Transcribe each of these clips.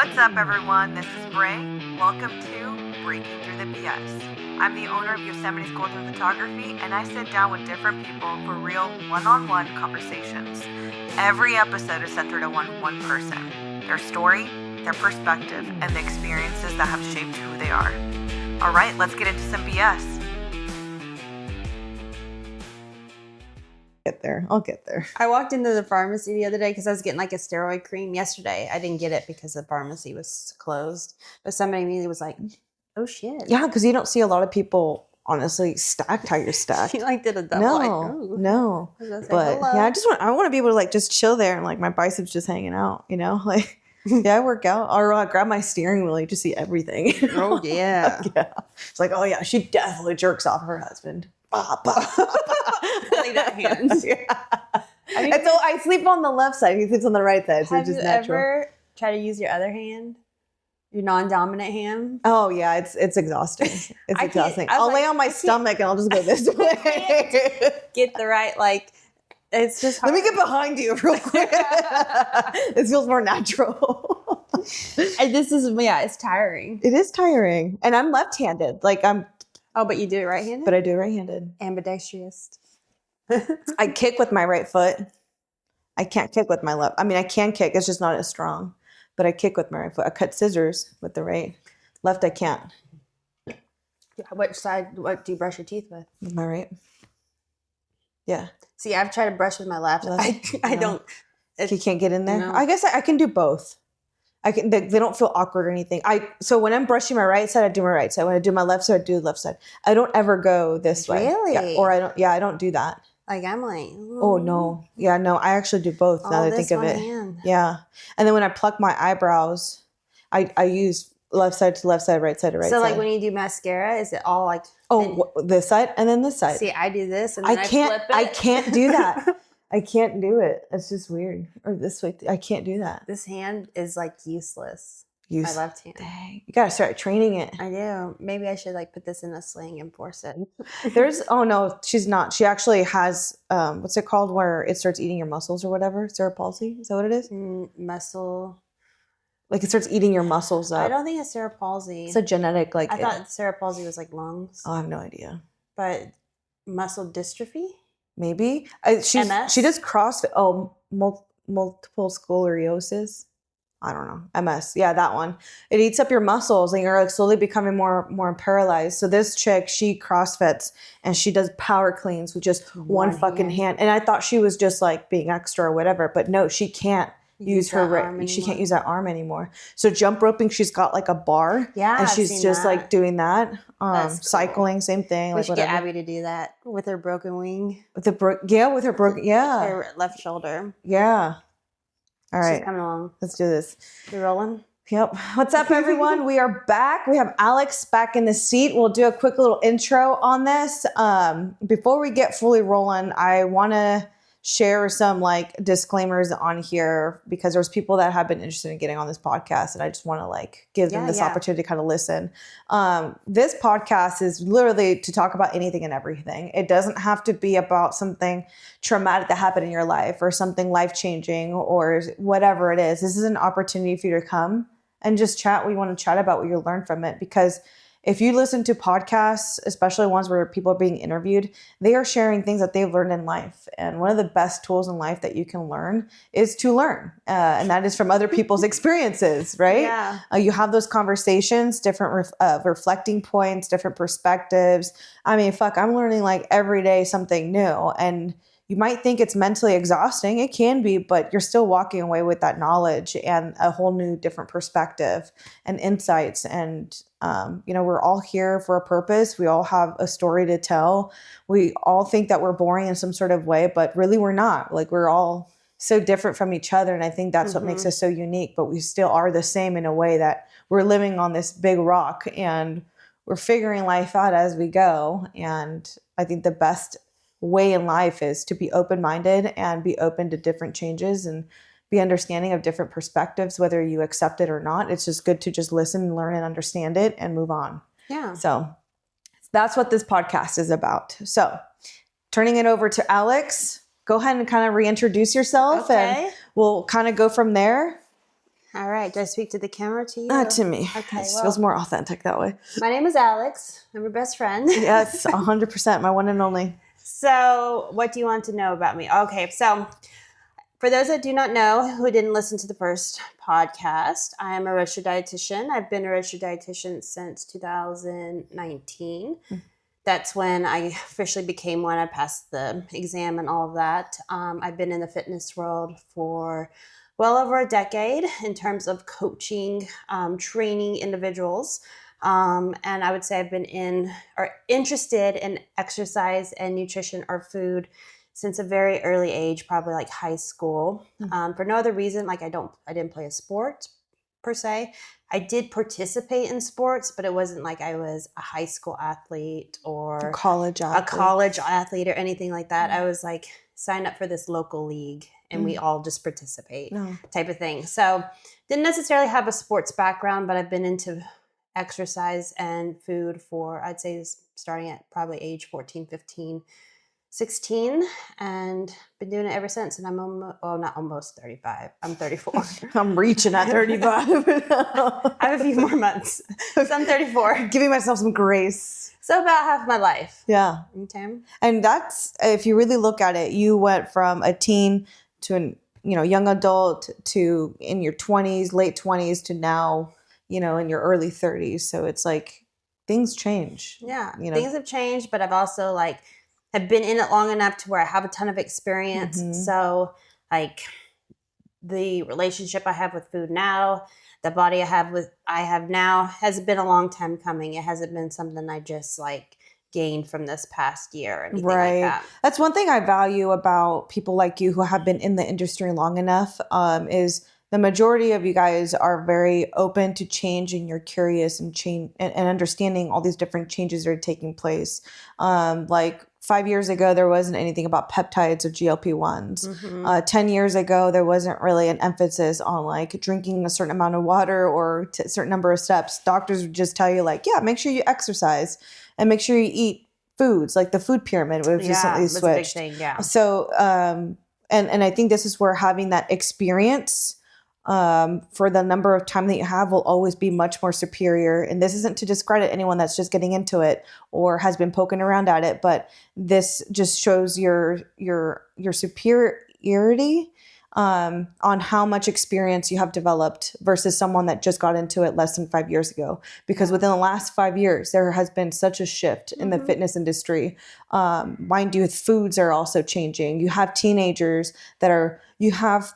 What's up, everyone? This is Bray. Welcome to Breaking Through the BS. I'm the owner of Yosemite's Golden Photography, and I sit down with different people for real one-on-one conversations. Every episode is centered on one person, their story, their perspective, and the experiences that have shaped who they are. All right, let's get into some BS. I'll get there. I walked into the pharmacy the other day because I was getting like a steroid cream yesterday. I didn't get it because the pharmacy was closed. But somebody immediately was like, oh shit. Yeah, because you don't see a lot of people honestly stacked how you're stacked. She like did a double. No. But yeah, I want to be able to like just chill there and like my biceps just hanging out, you know? Like yeah, I work out or I grab my steering wheel, you just see everything. Oh yeah. Yeah. It's like, oh yeah, she definitely jerks off her husband. Lay that hands. Yeah. I sleep on the left side. He sleeps on the right side. So it's just natural. Have you ever try to use your other hand? Your non-dominant hand? Oh yeah, it's exhausting. It's exhausting. I'll lay on my stomach and I'll just go this way. Get the right it's just hard. Let me get behind you real quick. This feels more natural. And it's tiring. It is tiring. And I'm left-handed. Oh, but you do it right-handed? But I do it right-handed. Ambidextrous. I kick with my right foot. I can't kick with my left. I mean, I can kick. It's just not as strong. But I kick with my right foot. I cut scissors with the right. Left, I can't. Which side? What do you brush your teeth with? With my right. Yeah. See, I've tried to brush with my left. I don't. You can't get in there? No. I guess I can do both. They don't feel awkward or anything. So when I'm brushing my right side, I do my right side. When I do my left side, I do the left side. I don't ever go this way. Really? Yeah, or I don't. Yeah, I don't do that. Like I'm like. Oh no. Yeah, no. I actually do both. Now that I think of it. Hand. Yeah. And then when I pluck my eyebrows, I use left side to left side, right side to right side. So like when you do mascara, is it all like? This side and then this side. See, I do this and then I flip it. I can't do that. I can't do it. It's just weird. Or this way. I can't do that. This hand is like useless. My left hand. Dang. You gotta start training it. I do. Maybe I should like put this in a sling and force it. Oh no, she's not. She actually has, what's it called where it starts eating your muscles or whatever? Cerebral palsy? Is that what it is? Muscle. Like it starts eating your muscles up. I don't think it's cerebral palsy. It's a genetic I thought cerebral palsy was like lungs. Oh, I have no idea. But muscle dystrophy? Maybe. She does CrossFit. Oh, multiple sclerosis. I don't know. MS. Yeah, that one. It eats up your muscles and you're like slowly becoming more paralyzed. So this chick, she CrossFits and she does power cleans with just one fucking hand. And I thought she was just like being extra or whatever, but no, she can't use her right. She can't use that arm anymore. So jump roping, she's got like a bar. Yeah. And she's just like doing that. Cycling, same thing. We should get Abby to do that with her broken wing. With her broken, yeah. Her left shoulder. Yeah. All right. She's coming along. Let's do this. You rolling? Yep. What's up, everyone? We are back. We have Alex back in the seat. We'll do a quick little intro on this. Before we get fully rolling, I want to share some like disclaimers on here because there's people that have been interested in getting on this podcast and I just want to like give them this opportunity to kind of listen. This podcast is literally to talk about anything and everything. It doesn't have to be about something traumatic that happened in your life or something life-changing or whatever it is. This is an opportunity for you to come and just chat. We want to chat about what you learned from it because if you listen to podcasts, especially ones where people are being interviewed, they are sharing things that they've learned in life. And one of the best tools in life that you can learn is to learn. And that is from other people's experiences, right? Yeah. You have those conversations, different reflecting points, different perspectives. I mean, I'm learning like every day something new. And you might think it's mentally exhausting. It can be, but you're still walking away with that knowledge and a whole new different perspective and insights. And, we're all here for a purpose. We all have a story to tell. We all think that we're boring in some sort of way, but really we're not. Like we're all so different from each other. And I think that's what makes us so unique, but we still are the same in a way that we're living on this big rock and we're figuring life out as we go. And I think the best way in life is to be open-minded and be open to different changes and be understanding of different perspectives, whether you accept it or not. It's just good to just listen, learn, and understand it and move on. Yeah. So that's what this podcast is about. So turning it over to Alex, go ahead and kind of reintroduce yourself and we'll kind of go from there. All right. Do I speak to the camera or to you? To me. Okay. It feels more authentic that way. My name is Alex. I'm your best friend. Yes, 100%. My one and only. So what do you want to know about me? Okay. So for those that do not know, who didn't listen to the first podcast, I am a registered dietitian. I've been a registered dietitian since 2019. That's when I officially became one. I passed the exam and all of that. I've been in the fitness world for well over a decade in terms of coaching, training individuals. And I would say I've been interested in exercise and nutrition or food since a very early age, probably like high school. For no other reason, like I didn't play a sport per se. I did participate in sports, but it wasn't like I was a high school athlete or a college athlete or anything like that. I was like signed up for this local league and we all just participate type of thing. So didn't necessarily have a sports background, but I've been into exercise and food for, I'd say, starting at probably age 14, 15, 16, and been doing it ever since. And I'm not almost 35. I'm 34. I'm reaching at 35. I have a few more months. So I'm 34. Giving myself some grace. So about half my life. Yeah. Okay. And that's, if you really look at it, you went from a teen to an, young adult to in your 20s, late 20s to now, in your early 30s. So it's like things change. Yeah. Things have changed, but I've also have been in it long enough to where I have a ton of experience. So the relationship I have with food now, the body I have now has been a long time coming. It hasn't been something I just gained from this past year or anything like that. That's one thing I value about people like you who have been in the industry long enough, is the majority of you guys are very open to change and you're curious and change and understanding all these different changes that are taking place. 5 years ago, there wasn't anything about peptides or GLP-1s. 10 years ago, there wasn't really an emphasis on drinking a certain amount of water or a certain number of steps. Doctors would just tell you make sure you exercise and make sure you eat foods. The food pyramid was recently switched. A big thing, yeah. So, and I think this is where having that experience for the number of time that you have will always be much more superior. And this isn't to discredit anyone that's just getting into it or has been poking around at it, but this just shows your superiority on how much experience you have developed versus someone that just got into it less than 5 years ago. Because within the last 5 years, there has been such a shift in the fitness industry. Mind you, foods are also changing. You have teenagers you have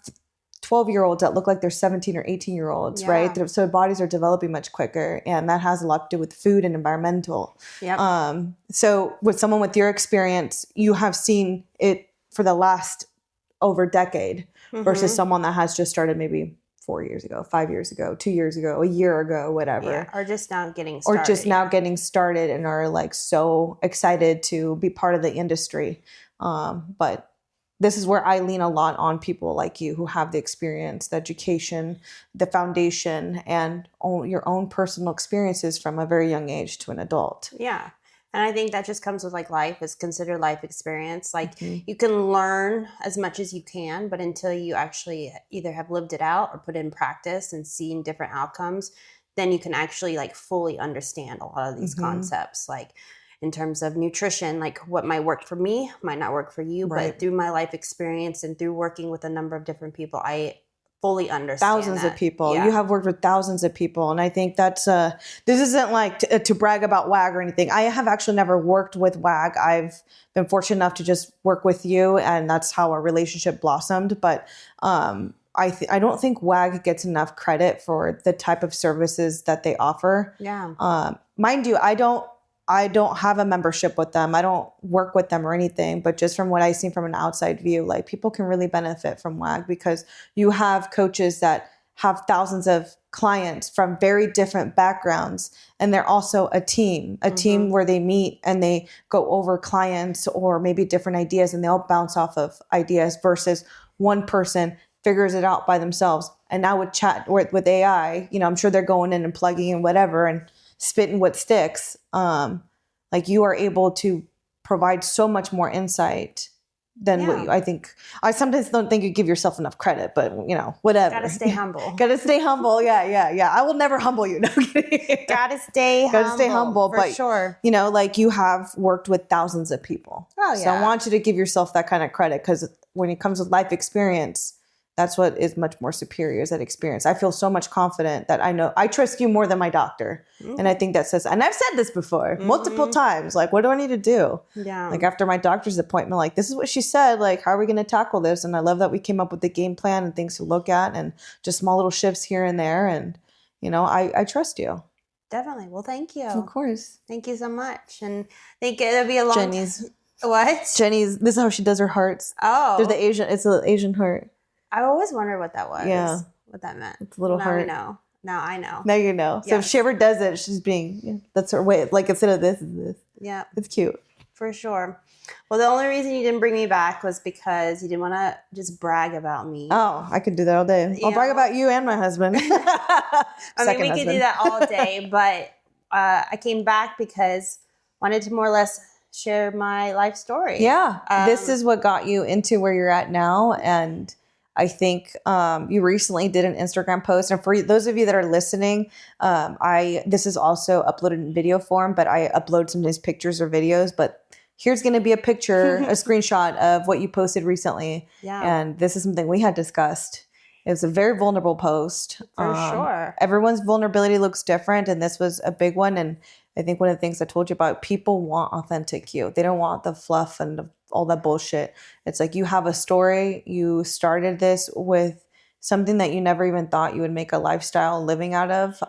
12-year-olds that look like they're 17 or 18-year-olds, right? So bodies are developing much quicker, and that has a lot to do with food and environmental. So with someone with your experience, you have seen it for the last over decade versus someone that has just started maybe 4 years ago, 5 years ago, 2 years ago, a year ago, whatever. Yeah, or just now getting started. And are so excited to be part of the industry. But this is where I lean a lot on people like you who have the experience, the education, the foundation, and your own personal experiences from a very young age to an adult. Yeah. And I think that just comes with life. It's considered life experience. You can learn as much as you can, but until you actually either have lived it out or put it in practice and seen different outcomes, then you can actually fully understand a lot of these concepts. In terms of nutrition, what might work for me might not work for you, but through my life experience and through working with a number of different people, I fully understand thousands of people. You have worked with thousands of people. And I think that's, this isn't to brag about WAG or anything. I have actually never worked with WAG. I've been fortunate enough to just work with you, and that's how our relationship blossomed. But, I don't think WAG gets enough credit for the type of services that they offer. Yeah. Mind you, I don't have a membership with them. I don't work with them or anything, but just from what I've seen from an outside view, people can really benefit from WAG because you have coaches that have thousands of clients from very different backgrounds. And they're also a team where they meet and they go over clients or maybe different ideas, and they'll bounce off of ideas versus one person figures it out by themselves. And now with AI, I'm sure they're going in and plugging in whatever and spitting what sticks. You are able to provide so much more insight than what I think. I sometimes don't think you give yourself enough credit, but whatever. Gotta stay humble. Gotta stay humble. Yeah. I will never humble you. No, I'm kidding. Gotta stay humble. For but sure. like you have worked with thousands of people. Oh, So I want you to give yourself that kind of credit, because when it comes with life experience, that's what is much more superior, is that experience. I feel so much confident that I trust you more than my doctor. Mm-hmm. And I think that says, and I've said this before multiple times, like, what do I need to do? Yeah. Like after my doctor's appointment, like, this is what she said, like, how are we going to tackle this? And I love that we came up with the game plan and things to look at and just small little shifts here and there. And, I trust you. Definitely. Well, thank you. Of course. Thank you so much. And I think it'll be a long Jenny's. What? Jenny's, this is how she does her hearts. Oh. It's an Asian heart. I always wondered what that was. Yeah. What that meant. It's a little heart. Now I know. Now you know. So if she ever does it, she's being, that's her way. Like instead of this is this. Yeah. It's cute. For sure. Well, the only reason you didn't bring me back was because you didn't want to just brag about me. Oh, I could do that all day. I'll brag about you and my husband. I mean, we could do that all day, but I came back because I wanted to more or less share my life story. Yeah. This is what got you into where you're at now. And I think you recently did an Instagram post. And for those of you that are listening, this is also uploaded in video form, but I upload some nice pictures or videos. But here's going to be a picture, a screenshot of what you posted recently. Yeah. And this is something we had discussed. It was a very vulnerable post. For sure. Everyone's vulnerability looks different. And this was a big one. And I think one of the things I told you about, people want authentic you. They don't want the fluff and all that bullshit. It's like, you have a story. You started this with something that you never even thought you would make a lifestyle living out of.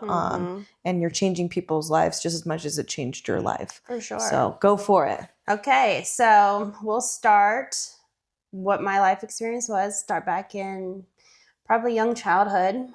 And you're changing people's lives just as much as it changed your life. For sure. So go for it. Okay. So we'll start what my life experience was. Start back in probably young childhood.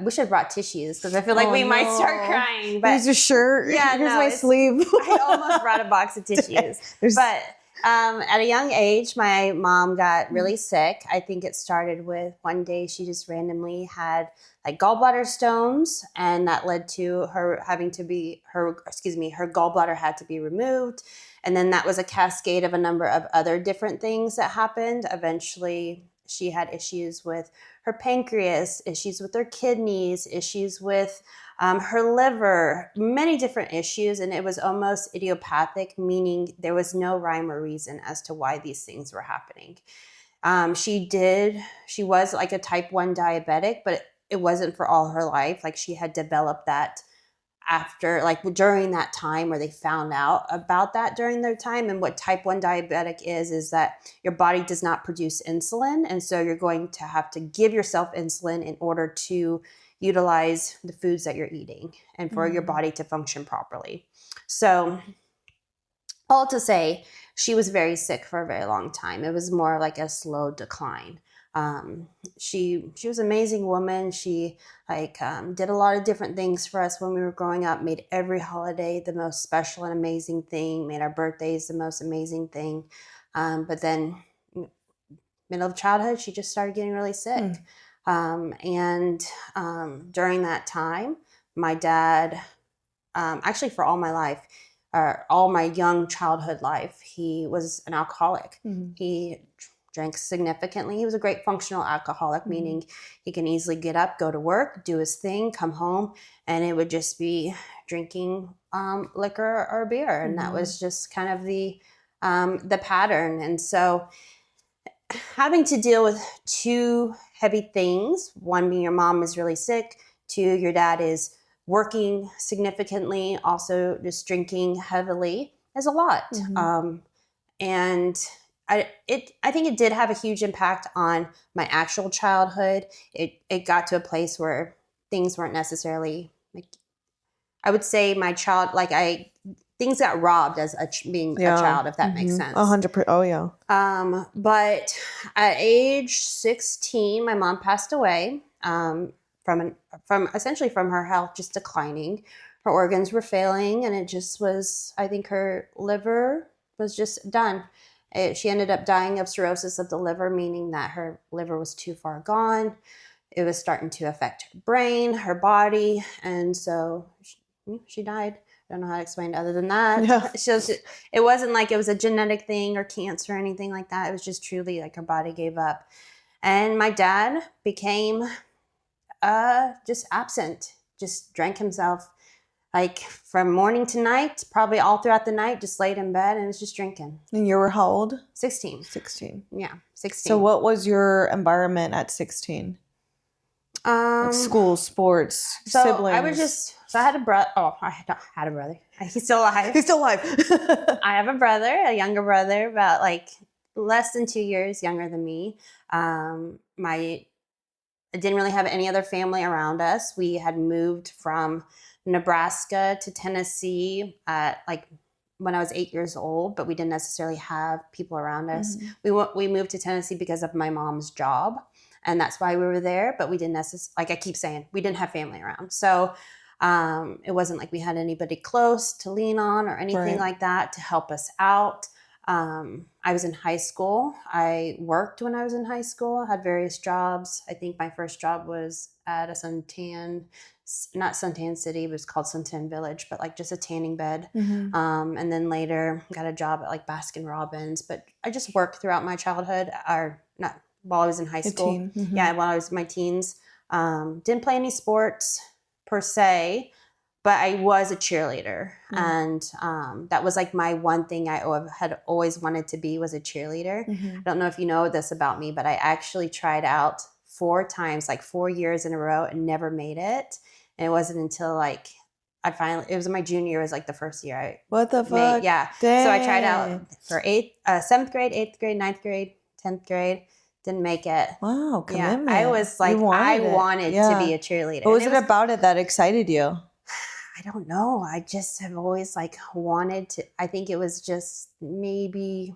We should have brought tissues because I feel like we might start crying. But here's your shirt. Yeah, here's my sleeve. I almost brought a box of tissues. But at a young age, my mom got really sick. I think it started with one day she just randomly had like gallbladder stones, and that led to her having to be her gallbladder had to be removed. And then that was a cascade of a number of other different things that happened. Eventually, she had issues with her pancreas, issues with her kidneys, issues with her liver, many different issues. And it was almost idiopathic, meaning there was no rhyme or reason as to why these things were happening. She was like a type 1 diabetic, but it wasn't for all her life. Like she had developed that after, like during that time where they found out about that during their time. And what type 1 diabetic is that your body does not produce insulin. And so you're going to have to give yourself insulin in order to utilize the foods that you're eating and for your body to function properly. So all to say, she was very sick for a very long time. It was more like a slow decline. She was an amazing woman. She did a lot of different things for us when we were growing up, made every holiday the most special and amazing thing, made our birthdays the most amazing thing. But then middle of childhood, she just started getting really sick. And during that time, my dad, actually for all my life, all my young childhood life, he was an alcoholic. He drank significantly. He was a great functional alcoholic, meaning he can easily get up, go to work, do his thing, come home, and it would just be drinking liquor or beer. And that was just kind of the pattern. And so having to deal with two heavy things, one being your mom is really sick, two, your dad is working significantly, also just drinking heavily, is a lot. And I think it did have a huge impact on my actual childhood. It got to a place where things weren't necessarily like, I would say my child, things got robbed as being a child, if that makes sense. 100%. Oh yeah. But at age 16, my mom passed away from essentially from her health just declining. Her organs were failing, and it just was, I think her liver was just done. She ended up dying of cirrhosis of the liver, meaning that her liver was too far gone. It was starting to affect her brain, her body, and so she died don't know how to explain it other than that. Yeah. It wasn't like it was a genetic thing or cancer or anything like that. It was just truly like her body gave up. And my dad became just absent, just drank himself like from morning to night, probably all throughout the night, just laid in bed and was just drinking. And you were how old? 16. 16. Yeah, 16. So what was your environment at 16? Like school, sports, siblings? I had a brother. Oh, I had a brother. He's still alive. He's still alive. I have a brother, a younger brother, about like less than 2 years younger than me. I didn't really have any other family around us. We had moved from Nebraska to Tennessee at like when I was 8 years old, but we didn't necessarily have people around us. We moved to Tennessee because of my mom's job, and that's why we were there. But we didn't necessarily, like I keep saying, we didn't have family around. So it wasn't like we had anybody close to lean on or anything like that to help us out. I was in high school. I worked when I was in high school, had various jobs. I think my first job was at a not suntan city, it was called Suntan Village, but like just a tanning bed. And then later got a job at like Baskin Robbins, but I just worked throughout my childhood, or not while I was in high school. Yeah. While I was in my teens, didn't play any sports per se, but I was a cheerleader. And that was like my one thing I had always wanted to be, was a cheerleader. I don't know if you know this about me, but I actually tried out 4 times, like 4 years in a row, and never made it. And it wasn't until like it was my junior year, was like the first year I What the fuck? Yeah. Dang. So I tried out for 7th grade, 8th grade, 9th grade, 10th grade. Didn't make it. Wow, commitment. Yeah, I was like, I wanted to be a cheerleader. What was it about it that excited you? I don't know. I just have always like wanted to. I think it was just maybe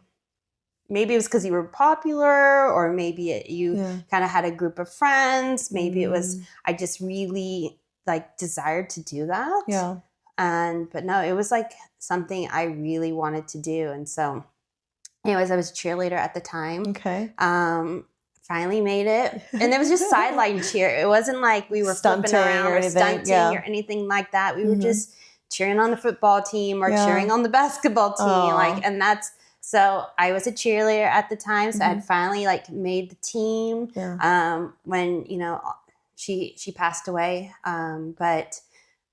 it was because you were popular, or maybe you kind of had a group of friends. Maybe it was, I just really like desired to do that. Yeah. But no, it was like something I really wanted to do. And so anyways, I was a cheerleader at the time. Okay. Finally made it. And it was just sideline cheer. It wasn't like we were Stunting flipping around or anything. stunting or anything like that. We were just cheering on the football team or cheering on the basketball team. So I was a cheerleader at the time. So I had finally like made the team when, she passed away. But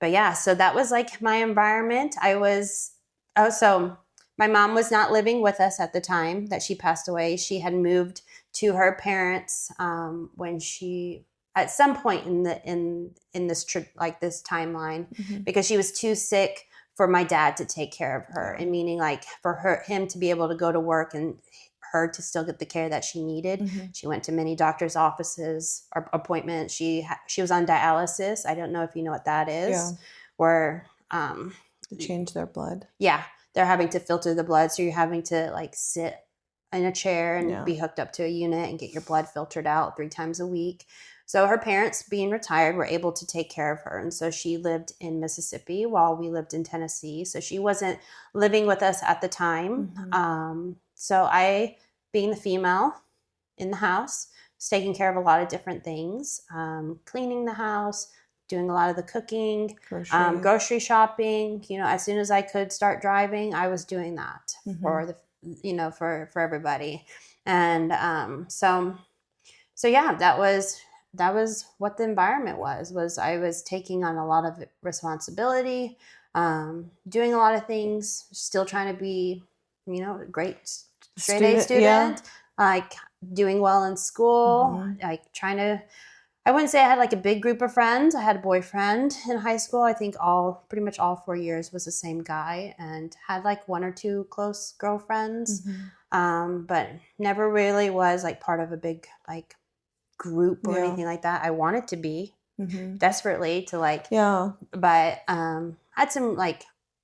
yeah, so that was like my environment. So my mom was not living with us at the time that she passed away. She had moved to her parents when she, at some point in this this timeline, because she was too sick for my dad to take care of her, and meaning like for him to be able to go to work and her to still get the care that she needed. She went to many doctor's offices or appointments. She was on dialysis. I don't know if you know what that is. Where to change their blood. Yeah, they're having to filter the blood, so you're having to like sit in a chair and be hooked up to a unit and get your blood filtered out 3 times a week. So her parents, being retired, were able to take care of her. And so she lived in Mississippi while we lived in Tennessee. So she wasn't living with us at the time. So I, being the female in the house, was taking care of a lot of different things, cleaning the house, doing a lot of the cooking, grocery shopping. As soon as I could start driving, I was doing that for everybody. And so yeah, that was what the environment was I was taking on a lot of responsibility, doing a lot of things, still trying to be, a great straight A student, like doing well in school, like trying to, I wouldn't say I had like a big group of friends. I had a boyfriend in high school. I think pretty much all 4 years was the same guy, and had like 1 or 2 close girlfriends. But never really was like part of a big like group or anything like that. I wanted to be desperately to like, but had some like,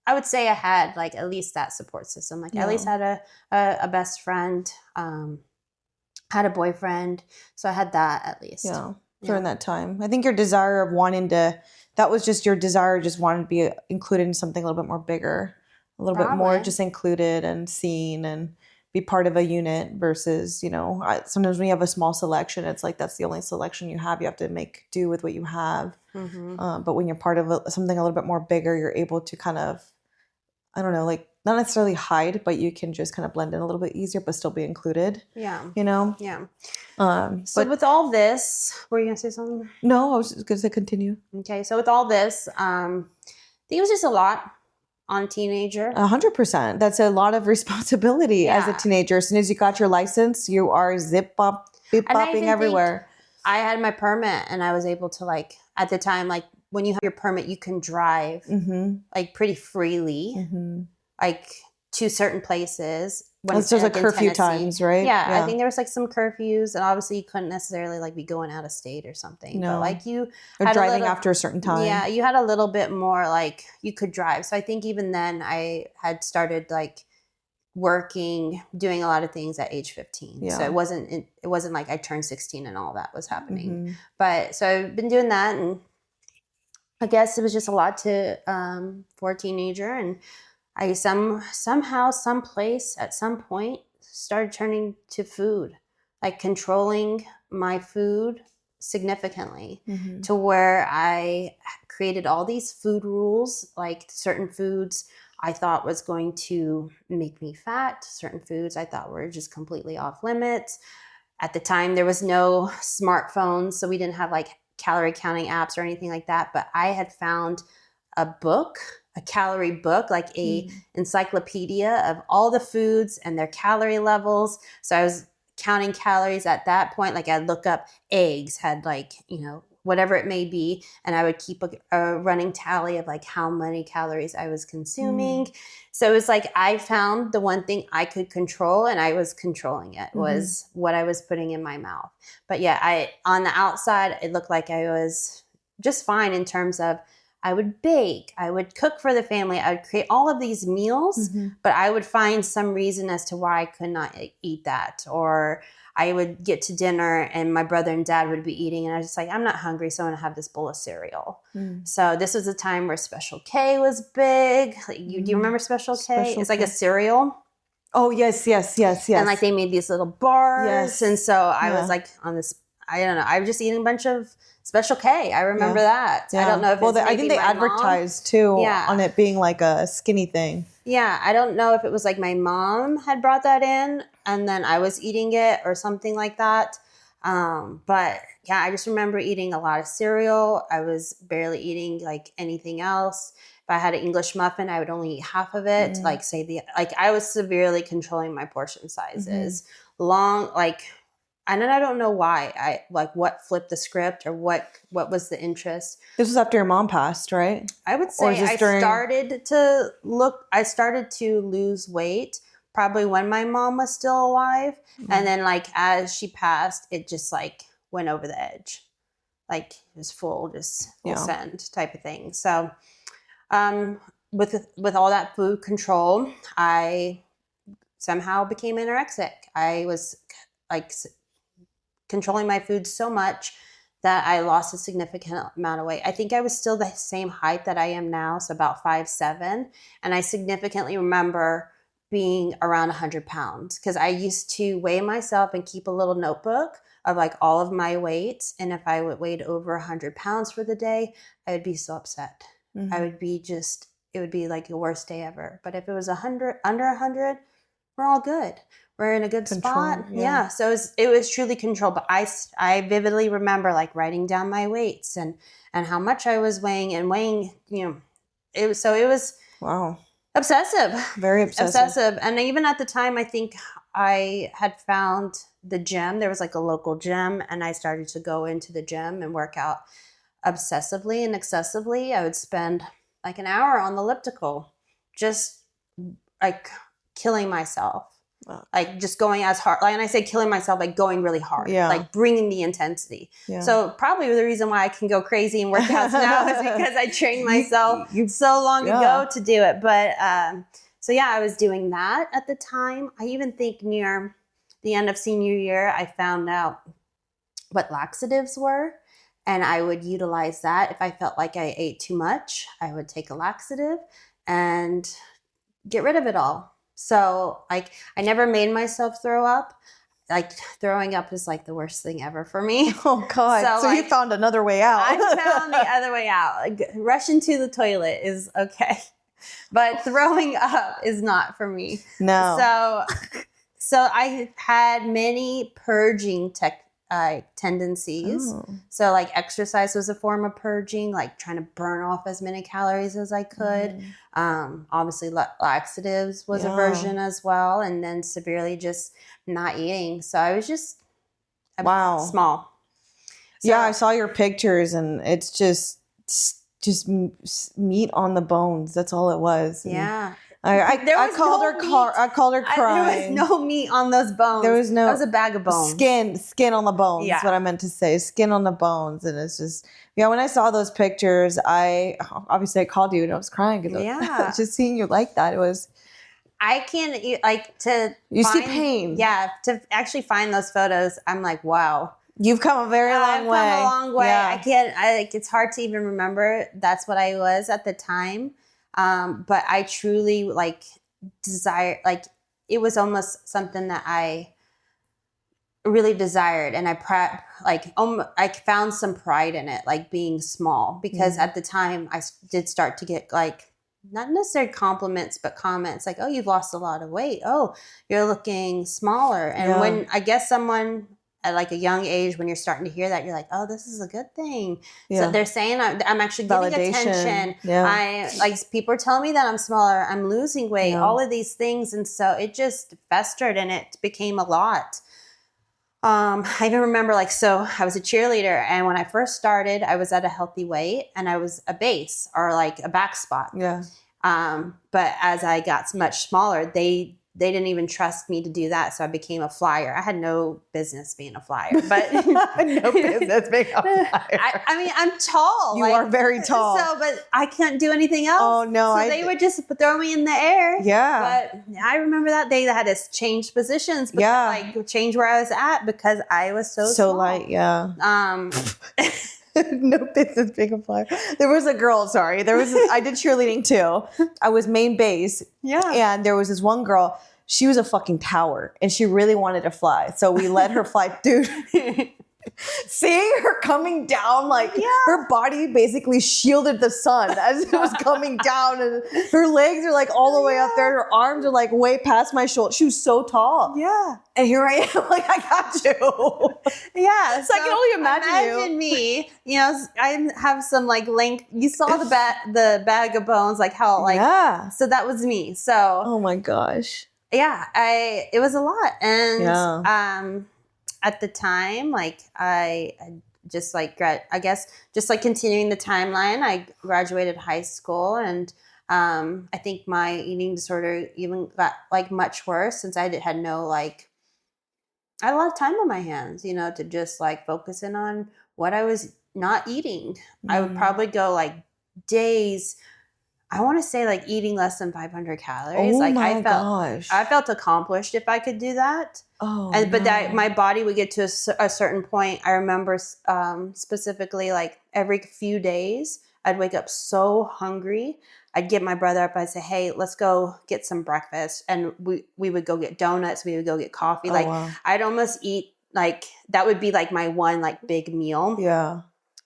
I would say I had like at least that support system. Like at least had a best friend, had a boyfriend. So I had that at least. During that time. I think your desire of that was just your desire, just wanting to be included in something a little bit more bigger, a little bit more just included and seen and be part of a unit versus, you know, sometimes when you have a small selection, it's like that's the only selection you have. You have to make do with what you have. But when you're part of something a little bit more bigger, you're able to kind of, I don't know, like not necessarily hide, but you can just kind of blend in a little bit easier, but still be included. Yeah. You know? Yeah. So But with all this, were you going to say something? no, I was just going to continue. Okay. So with all this, I think it was just a lot on a teenager. 100%. That's a lot of responsibility as a teenager. As soon as you got your license, you are zip bopping everywhere. I had my permit and I was able to, like, at the time, like when you have your permit, you can drive like pretty freely, like to certain places. There's like curfew times, right? Yeah, I think there was like some curfews, and obviously you couldn't necessarily like be going out of state or something. No. But like you or driving after a certain time. Yeah, you had a little bit more like you could drive. So I think even then I had started like working, doing a lot of things at age 15. Yeah. So it wasn't like I turned 16 and all that was happening. But so I've been doing that, and I guess it was just a lot for a teenager, and I somehow, someplace, at some point, started turning to food, like controlling my food significantly to where I created all these food rules, like certain foods I thought was going to make me fat, certain foods I thought were just completely off limits. At the time, there was no smartphones, so we didn't have like calorie counting apps or anything like that, but I had found a calorie book, like a encyclopedia of all the foods and their calorie levels. So I was counting calories at that point. Like I'd look up eggs, had like, you know, whatever it may be. And I would keep a running tally of like how many calories I was consuming. So it was like, I found the one thing I could control, and I was controlling it, was what I was putting in my mouth. But yeah, on the outside, it looked like I was just fine in terms of I would bake, I would cook for the family, I would create all of these meals, but I would find some reason as to why I could not eat that. Or I would get to dinner and my brother and dad would be eating, and I was just like, I'm not hungry, so I'm going to have this bowl of cereal. So this was a time where Special K was big. Like, do you remember Special K? It's like a cereal. Oh, yes. And like they made these little bars. And so I was like on this, I don't know, I was just eating a bunch of Special K. I remember that. I don't know if I think they advertised too on it being like a skinny thing. Yeah, I don't know if it was like my mom had brought that in and then I was eating it or something like that. But yeah, I just remember eating a lot of cereal. I was barely eating like anything else. If I had an English muffin, I would only eat half of it. Like I was severely controlling my portion sizes. And then I don't know why what flipped the script or what was the interest. This was after your mom passed, right? I would say I started to lose weight probably when my mom was still alive. And then like as she passed, it just like went over the edge. Like it was full send type of thing. So with all that food control, I somehow became anorexic. I was like controlling my food so much that I lost a significant amount of weight. I think I was still the same height that I am now, so about 5'7". And I significantly remember being around 100 pounds because I used to weigh myself and keep a little notebook of like all of my weights. And if I weighed over 100 pounds for the day, I would be so upset. I would be it would be like the worst day ever. But if it was under 100, we're all good. We're in a good spot. Yeah. So it was truly controlled. But I vividly remember like writing down my weights and how much I was weighing, you know, it was wow. Obsessive. Very obsessive. And even at the time, I think I had found the gym. There was like a local gym, and I started to go into the gym and work out obsessively and excessively. I would spend like an hour on the elliptical, just like killing myself. Like just going as hard, like, and I say killing myself, like going really hard, like bringing the intensity. So probably the reason why I can go crazy in workouts now is because I trained myself so long ago to do it. But so yeah, I was doing that at the time. I even think near the end of senior year, I found out what laxatives were, and I would utilize that. If I felt like I ate too much, I would take a laxative and get rid of it all. So like I never made myself throw up. Like throwing up is like the worst thing ever for me. Oh God. So like, you found another way out. I found the other way out. Like rushing to the toilet is okay. But throwing up is not for me. No. So I had many purging tendencies. Oh. So like exercise was a form of purging, like trying to burn off as many calories as I could. Obviously laxatives was a version as well. And then severely just not eating. So I was just small. So, yeah, I saw your pictures and it's just meat on the bones. That's all it was. Yeah. I called her crying. There was no meat on those bones. There was no. That was a bag of bones. Skin on the bones. Yeah. Is what I meant to say. Skin on the bones, and it's just when I saw those pictures, I called you and I was crying because just seeing you like that. It was. I can't see pain. Yeah, to actually find those photos, I'm like, wow. You've come a very long way. I've come a long way. Yeah. It's hard to even remember that's what I was at the time. But I truly desire, it was almost something that I really desired. And I found some pride in it, like being small, because at the time I did start to get not necessarily compliments, but comments like, oh, you've lost a lot of weight. Oh, you're looking smaller. And when I guess someone at a young age, when you're starting to hear that, you're like, oh, this is a good thing. Yeah. So they're saying I'm actually getting attention. Yeah. People are telling me that I'm smaller, I'm losing weight, all of these things. And so it just festered and it became a lot. I even remember I was a cheerleader, and when I first started, I was at a healthy weight and I was a base or a back spot. Yeah. But as I got much smaller, they didn't even trust me to do that. So I became a flyer. I had no business being a flyer, but no business being a flyer. I mean, I'm tall. You are very tall. But I can't do anything else. Oh no. So they would just throw me in the air. Yeah. But I remember that day that I had to change positions. Change where I was at because I was so small. Light. Yeah. No business being a flyer. There was a girl, I did cheerleading too. I was main base. Yeah. And there was this one girl, she was a fucking tower and she really wanted to fly. So we let her fly. Dude, seeing her coming down, her body basically shielded the sun as it was coming down, and her legs are all the way up there. Her arms are way past my shoulder. She was so tall. Yeah. And here I am, I got you. Yeah. So I can only imagine me, I have some length. You saw the bag of bones, how yeah. So that was me. So. Oh my gosh. Yeah. It was a lot. And, at the time, I just continuing the timeline, I graduated high school, and I think my eating disorder even got much worse since I had no I had a lot of time on my hands, to just focus in on what I was not eating. I would probably go days. I want to say eating less than 500 calories. Oh my gosh. I felt accomplished if I could do that. Oh, but that my body would get to a certain point. I remember specifically every few days I'd wake up so hungry. I'd get my brother up. I'd say, hey, let's go get some breakfast. And we would go get donuts. We would go get coffee. Wow. I'd almost eat that would be my one big meal. Yeah.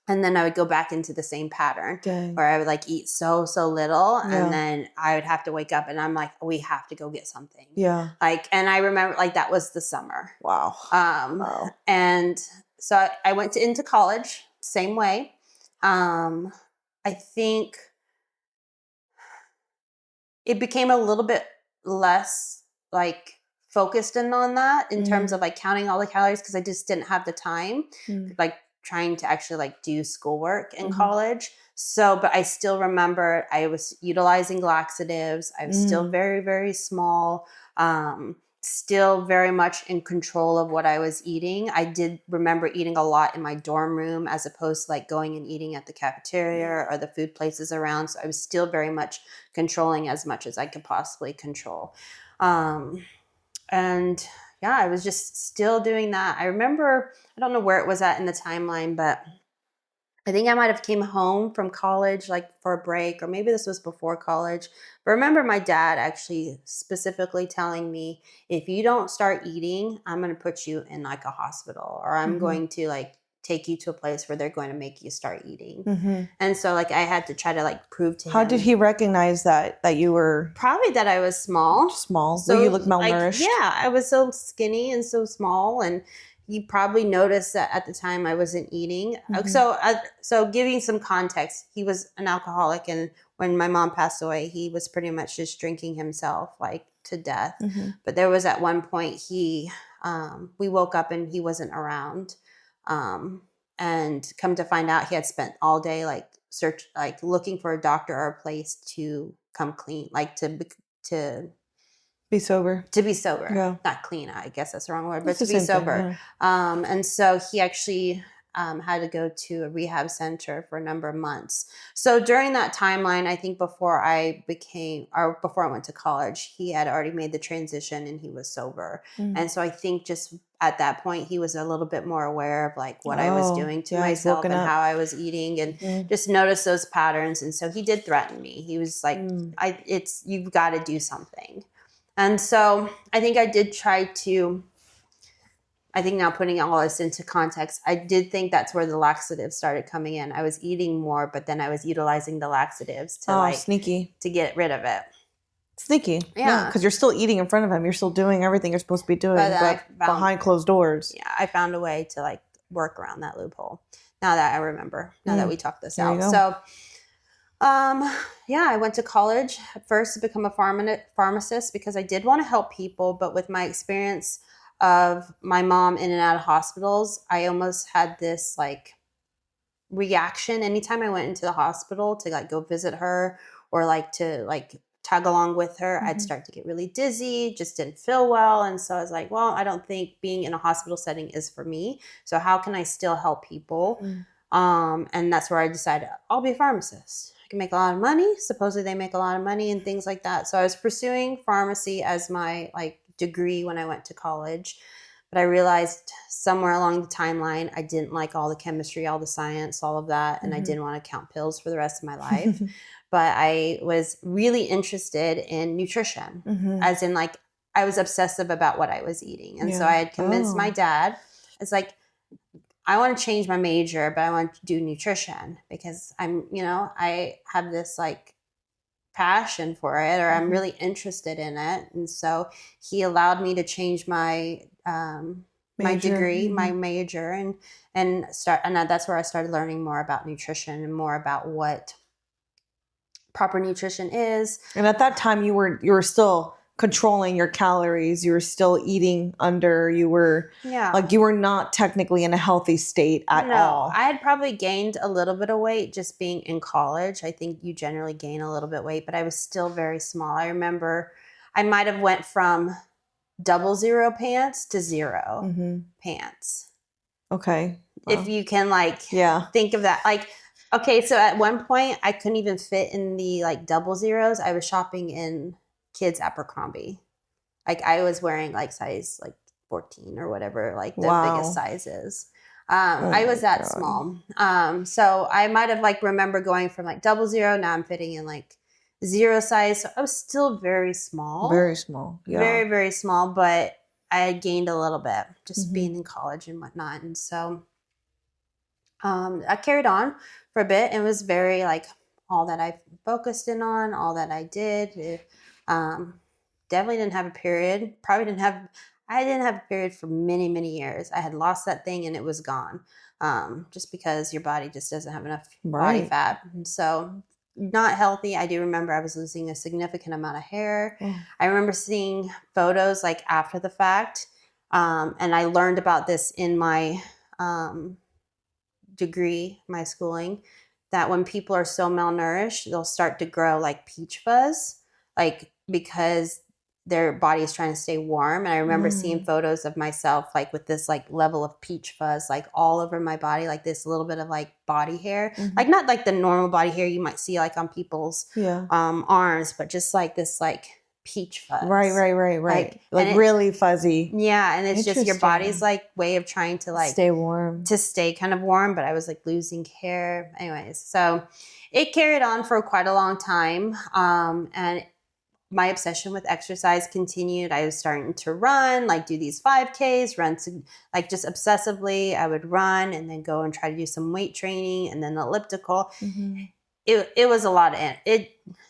And then I would go back into the same pattern where I would eat so little. Yeah. And then I would have to wake up and I'm we have to go get something. Yeah. And I remember that was the summer. Wow. Wow. And so I went into college, same way. I think it became a little bit less focused in on that in terms of counting all the calories, because I just didn't have the time. Trying to actually do schoolwork in college. So, but I still remember I was utilizing laxatives. I was still very, very small, still very much in control of what I was eating. I did remember eating a lot in my dorm room as opposed to going and eating at the cafeteria or the food places around. So I was still very much controlling as much as I could possibly control. And yeah, I was just still doing that. I remember, I don't know where it was at in the timeline, but I think I might have came home from college, like for a break, or maybe this was before college. But I remember my dad actually specifically telling me, if you don't start eating, I'm going to put you in like a hospital, or I'm going to like take you to a place where they're going to make you start eating. And so like I had to try to like prove to him. How did he recognize that you were probably that I was small? So you look malnourished. Like, yeah, I was so skinny and so small, and he probably noticed that at the time I wasn't eating. So giving some context, he was an alcoholic, and when my mom passed away, he was pretty much just drinking himself like to death. But there was at one point we woke up and he wasn't around, and come to find out he had spent all day like looking for a doctor or a place to come clean, like to be sober. To be sober. Yeah. Not clean, I guess that's the wrong word, but It's to be the same thing, sober. yeah. And so he actually had to go to a rehab center for a number of months. So during that timeline, I think before I went to college, he had already made the transition and he was sober. And so I think just at that point, he was a little bit more aware of like what I was doing to myself and how I was eating, and just noticed those patterns. And so he did threaten me. He was like, you've got to do something. And so I think I did try to, I think now putting all this into context, I did think that's where the laxatives started coming in. I was eating more, but then I was utilizing the laxatives to sneaky, to get rid of it. Sneaky. Yeah. Because you're still eating in front of him. You're still doing everything you're supposed to be doing, but behind closed doors. Yeah, I found a way to like work around that loophole. Now that I remember, now that we talked this out. So I went to college at first to become a pharmacist because I did want to help people. But with my experience of my mom in and out of hospitals, I almost had this like reaction anytime I went into the hospital to like go visit her or like to like tag along with her. I'd start to get really dizzy, just didn't feel well. And so I was like, well, I don't think being in a hospital setting is for me. So how can I still help people? And that's where I decided I'll be a pharmacist. Can make a lot of money. Supposedly they make a lot of money and things like that. So I was pursuing pharmacy as my like degree when I went to college, but I realized somewhere along the timeline I didn't like all the chemistry, all the science, all of that, and I didn't want to count pills for the rest of my life. But I was really interested in nutrition, as in like I was obsessive about what I was eating, and so I had convinced my dad. It's like, I want to change my major, but I want to do nutrition because I have this like passion for it, or I'm really interested in it. And so he allowed me to change my my degree, my major, and that's where I started learning more about nutrition and more about what proper nutrition is. And at that time you were still controlling your calories. You were still eating under. You were like, you were not technically in a healthy state at all. I had probably gained a little bit of weight just being in college. I think you generally gain a little bit of weight, but I was still very small. I remember I might have went from 00 pants to 0 pants. Okay. Wow. If you can think of that. Like, okay, so at one point I couldn't even fit in the like 00s. I was shopping in kids Abercrombie. Like I was wearing like size like 14 or whatever, like the biggest sizes. I was that small. So I might have like remember going from like 00. Now I'm fitting in like 0 size. So I was still very small. Very small. Yeah. Very, very small, but I had gained a little bit just being in college and whatnot. And so I carried on for a bit. It was very like all that I focused in on, all that I did. Definitely didn't have a period. I didn't have a period for many, many years. I had lost that thing and it was gone. Just because your body just doesn't have enough body fat. And so not healthy. I do remember I was losing a significant amount of hair. I remember seeing photos like after the fact. And I learned about this in my degree, my schooling, that when people are so malnourished, they'll start to grow like peach fuzz, like because their body is trying to stay warm. And I remember seeing photos of myself like with this like level of peach fuzz like all over my body, like this little bit of like body hair, like not like the normal body hair you might see like on people's arms, but just like this like peach fuzz. Right. Like really fuzzy. Yeah. And it's just your body's like way of trying to like stay warm, to stay kind of warm. But I was like losing hair. Anyways, so it carried on for quite a long time. And my obsession with exercise continued. I was starting to run, like do these 5Ks, run to, like just obsessively. I would run and then go and try to do some weight training and then elliptical. Mm-hmm. It was a lot of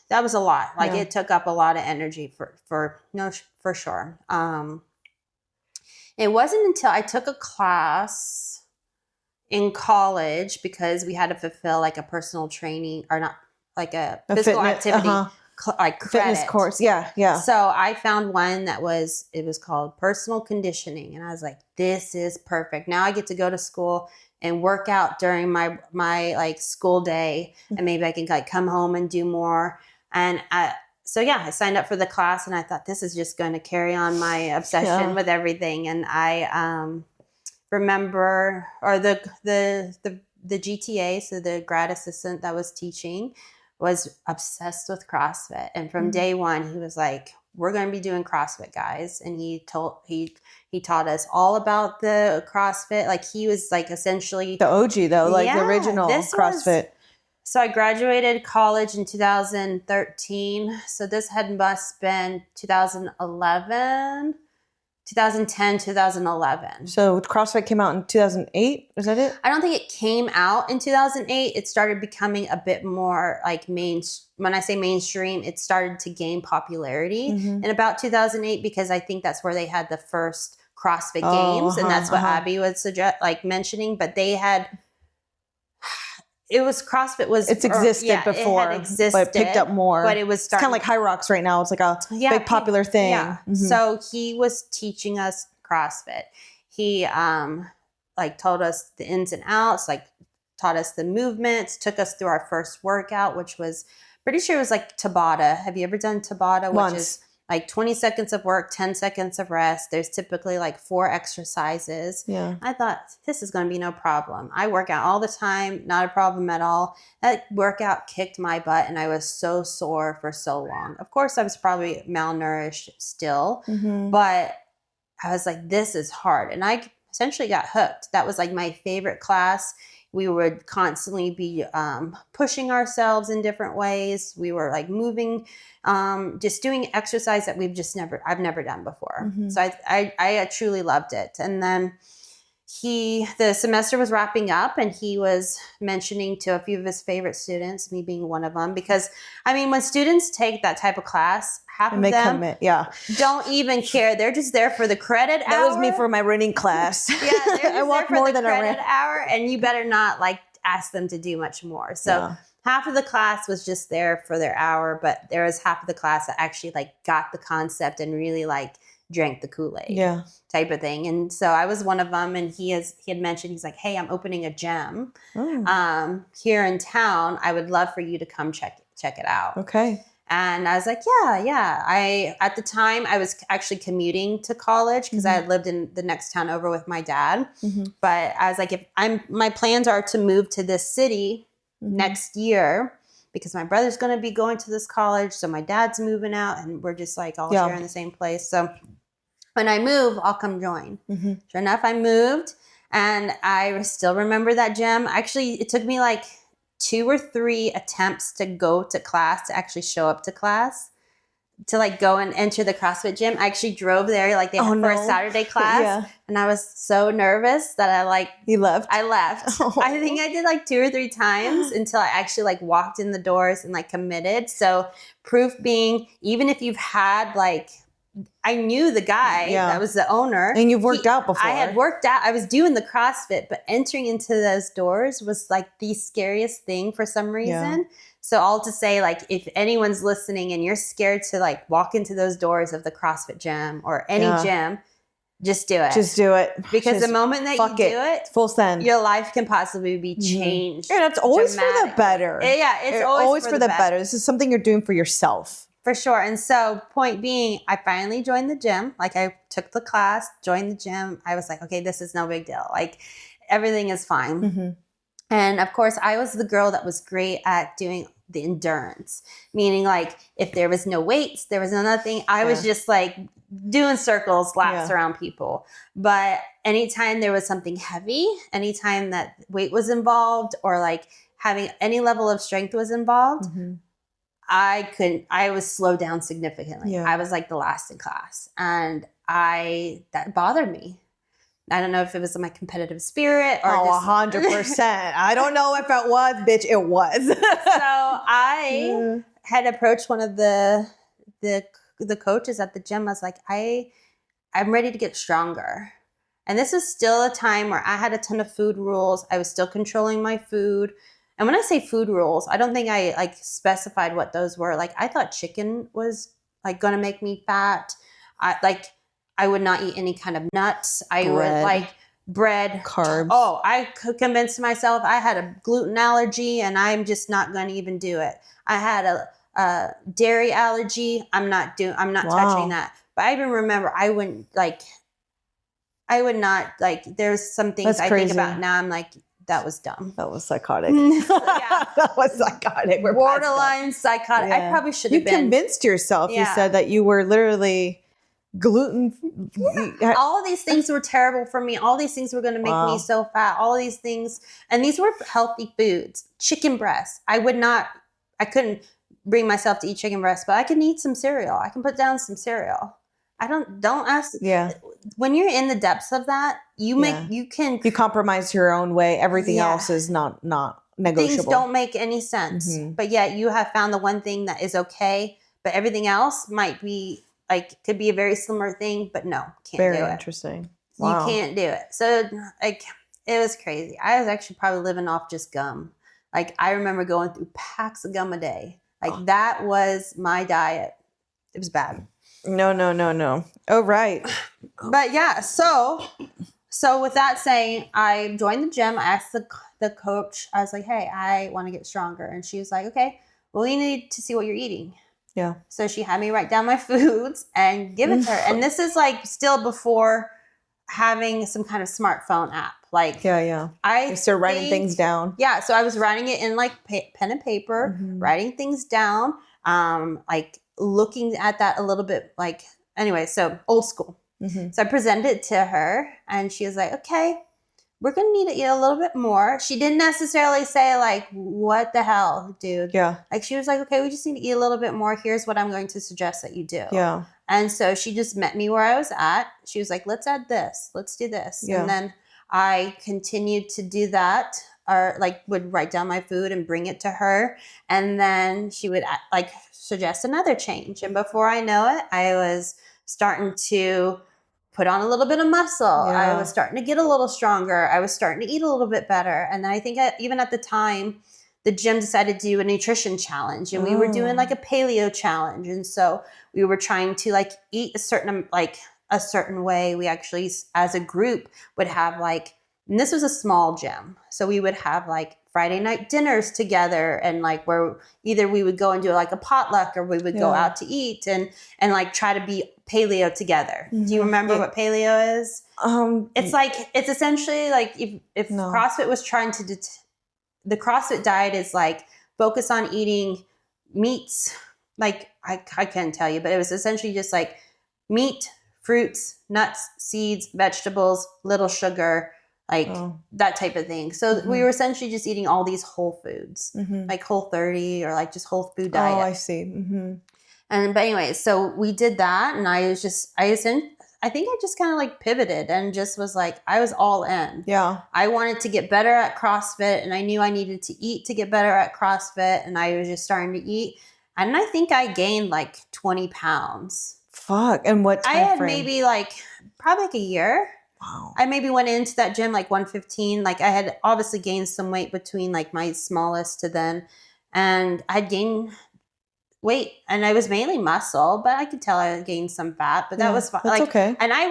that was a lot. Like it took up a lot of energy for sure. It wasn't until I took a class in college because we had to fulfill like a personal training or not like a physical activity. Like credit. Fitness course. Yeah. So I found one it was called personal conditioning. And I was like, this is perfect. Now I get to go to school and work out during my like school day. And maybe I can like come home and do more. And I signed up for the class and I thought this is just going to carry on my obsession with everything. And I remember, or the GTA, so the grad assistant that was teaching, was obsessed with CrossFit. And from day one, he was like, we're going to be doing CrossFit, guys. And he taught us all about the CrossFit. Like he was like essentially the OG though, like the original CrossFit. So I graduated college in 2013. So this must been 2010, 2011. So CrossFit came out in 2008. Is that it? I don't think it came out in 2008. It started becoming a bit more like when I say mainstream, it started to gain popularity in about 2008 because I think that's where they had the first CrossFit games. And that's what Abby would suggest, like mentioning, but they had... CrossFit was... It's existed before, it had existed, but it picked up more. But it was it's kind of like High Rocks right now. It's like a big popular thing. Yeah. So he was teaching us CrossFit. He like told us the ins and outs, like taught us the movements, took us through our first workout, which was pretty sure it was like Tabata. Have you ever done Tabata? Once. Which is like 20 seconds of work, 10 seconds of rest. There's typically like 4 exercises. Yeah. I thought this is going to be no problem. I work out all the time, not a problem at all. That workout kicked my butt and I was so sore for so long. Of course, I was probably malnourished still, but I was like, this is hard. And I essentially got hooked. That was like my favorite class. We would constantly be pushing ourselves in different ways. We were like moving, just doing exercise that I've never done before. So I truly loved it. And then the semester was wrapping up and he was mentioning to a few of his favorite students, me being one of them, because I mean, when students take that type of class, half of them don't even care. They're just there for the credit hour. That was me for my running class. Yeah, they're just I walked there for more the than credit hour, and you better not like ask them to do much more. So half of the class was just there for their hour, but there was half of the class that actually like got the concept and really like drank the Kool-Aid type of thing. And so I was one of them, and he had mentioned, he's like, hey, I'm opening a gym here in town. I would love for you to come check it out. Okay. And I was like, yeah. At the time I was actually commuting to college because I had lived in the next town over with my dad. But I was like, my plans are to move to this city next year because my brother's going to be going to this college. So my dad's moving out and we're just like all here in the same place. So when I move, I'll come join. Sure enough, I moved and I still remember that gym. Actually, it took me like 2 or 3 attempts to go to class, to actually show up to class, to like go and enter the CrossFit gym. I actually drove there like for a Saturday class. And I was so nervous that I left. I left. I think I did like 2 or 3 times until I actually like walked in the doors and like committed. So proof being, even if you've had like, I knew the guy that was the owner. And you've worked out before. I had worked out. I was doing the CrossFit, but entering into those doors was like the scariest thing for some reason. So all to say, like, if anyone's listening and you're scared to like walk into those doors of the CrossFit gym or any gym, just do it. Just do it. Because the moment that you do it, full send, your life can possibly be changed. Yeah, it's always for the better. Yeah, it's always for the better. This is something you're doing for yourself. For sure. And so point being, I finally joined the gym. Like I took the class, joined the gym. I was like, okay, this is no big deal. Like everything is fine. And of course I was the girl that was great at doing the endurance, meaning like if there was no weights, there was no nothing. I was just like doing circles, laps around people. But anytime there was something heavy, anytime that weight was involved or like having any level of strength was involved, I was slowed down significantly. I was like the last in class, and that bothered me. I don't know if it was my competitive spirit or 100%. I don't know if it was, bitch. It was. So I had approached one of the coaches at the gym. I was like, I'm ready to get stronger. And this is still a time where I had a ton of food rules. I was still controlling my food. And when I say food rules, I don't think I like specified what those were. Like I thought chicken was like going to make me fat. I would not eat any kind of nuts. I would like bread, carbs. Oh, I could convince myself I had a gluten allergy and I'm just not going to even do it. I had a dairy allergy. I'm not touching that. But I even remember I would not like, there's some things I think about now. I'm like, that was dumb. That was psychotic. That was psychotic. We're borderline psychotic. Yeah. I probably should have been. You convinced yourself. You said that you were literally gluten. All of these things were terrible for me. All these things were going to make me so fat. All of these things. And these were healthy foods. Chicken breast. I couldn't bring myself to eat chicken breast, but I can eat some cereal. I can put down some cereal. Don't ask. Yeah. When you're in the depths of that, you compromise your own way. Everything else is not negotiable. Things don't make any sense. But yet you have found the one thing that is okay, but everything else might be like, could be a very similar thing, but no, can't do it. Very interesting. Wow. You can't do it. So like, it was crazy. I was actually probably living off just gum. Like I remember going through packs of gum a day. Like that was my diet. It was bad. No. Oh, right. But yeah, so with that saying, I joined the gym. I asked the coach, I was like, hey, I want to get stronger. And she was like, okay, well, we need to see what you're eating. Yeah. So she had me write down my foods and give it to her. And this is like still before having some kind of smartphone app. Like, I started writing things down. Yeah. So I was writing it in like pen and paper, writing things down, like looking at that a little bit, like, anyway, so old school. So I presented it to her and she was like, okay, we're going to need to eat a little bit more. She didn't necessarily say like, what the hell, dude? Yeah. Like she was like, okay, we just need to eat a little bit more. Here's what I'm going to suggest that you do. Yeah. And so she just met me where I was at. She was like, let's add this. Let's do this. Yeah. And then I continued to do that, or like would write down my food and bring it to her. And then she would like suggest another change. And before I know it, I was starting to put on a little bit of muscle. Yeah. I was starting to get a little stronger. I was starting to eat a little bit better. And I think even at the time, the gym decided to do a nutrition challenge, and we were doing like a paleo challenge. And so we were trying to like eat a certain way. We actually, as a group, would have like, and this was a small gym. So we would have like Friday night dinners together, and like where either we would go and do like a potluck, or we would go out to eat and like try to be paleo together. Do you remember what paleo is? It's essentially like if CrossFit was trying to, the CrossFit diet is like focus on eating meats. Like I can't tell you, but it was essentially just like meat, fruits, nuts, seeds, vegetables, little sugar, like that type of thing. So we were essentially just eating all these whole foods, like Whole30 or like just whole food diet. Oh, I see. But anyway, so we did that, and I think I just kind of like pivoted and just was like, I was all in. Yeah. I wanted to get better at CrossFit, and I knew I needed to eat to get better at CrossFit, and I was just starting to eat. And I think I gained like 20 pounds. Fuck. And what time I had frame? maybe probably like a year. Wow. I maybe went into that gym like 115. Like I had obviously gained some weight between like my smallest to then, and I'd gained weight, and I was mainly muscle, but I could tell I gained some fat, but that was fine. That's okay. And I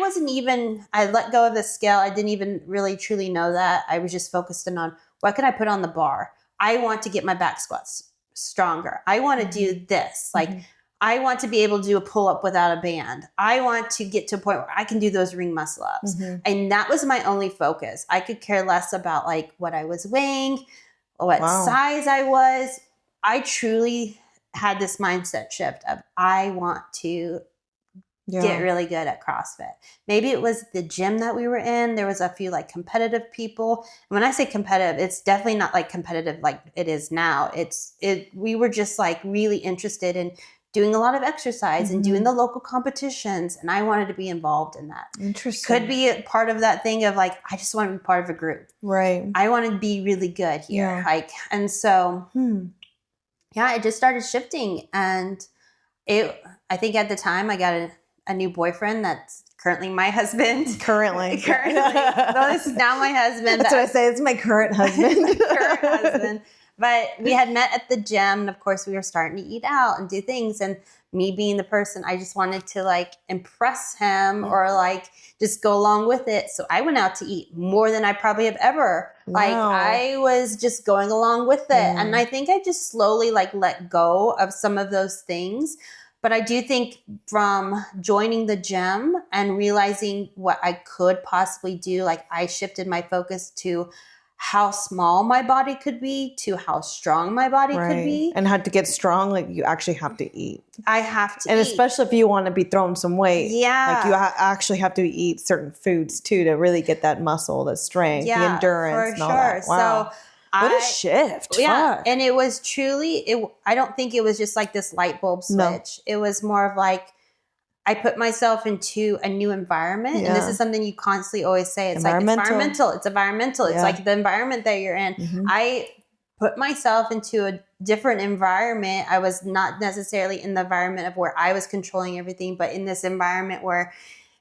let go of the scale. I didn't even really truly know that. I was just focusing on what can I put on the bar? I want to get my back squats stronger. I want to do this. Like I want to be able to do a pull-up without a band. I want to get to a point where I can do those ring muscle ups. And that was my only focus. I could care less about like what I was weighing or what size I was. I truly had this mindset shift of I want to get really good at CrossFit. Maybe it was the gym that we were in. There was a few like competitive people. And when I say competitive, it's definitely not like competitive like it is now. We were just like really interested in doing a lot of exercise and doing the local competitions. And I wanted to be involved in that. Interesting. Could be a part of that thing of like, I just want to be part of a group. Right. I want to be really good here. Yeah. Like, and so, yeah, it just started shifting. And I think at the time I got a new boyfriend that's currently my husband. Currently. No, this is now my husband. That's what I say. It's my current husband. Current husband. But we had met at the gym, and of course we were starting to eat out and do things. And me being the person, I just wanted to like impress him or like just go along with it. So I went out to eat more than I probably have ever. Wow. Like I was just going along with it. And I think I just slowly like let go of some of those things. But I do think from joining the gym and realizing what I could possibly do, like I shifted my focus to how small my body could be to how strong my body could be. And how to get strong, like you actually have to eat. I have to and eat. especially if you want to be throwing some weight. Yeah. Like you actually have to eat certain foods too to really get that muscle, the strength, the endurance, and all that. Wow. So what a shift. Yeah. Fuck. And it was truly, I don't think it was just like this light bulb switch. No. It was more of like, I put myself into a new environment. And this is something you constantly always say. It's like, it's environmental. It's environmental. It's like the environment that you're in. I put myself into a different environment. I was not necessarily in the environment of where I was controlling everything, but in this environment where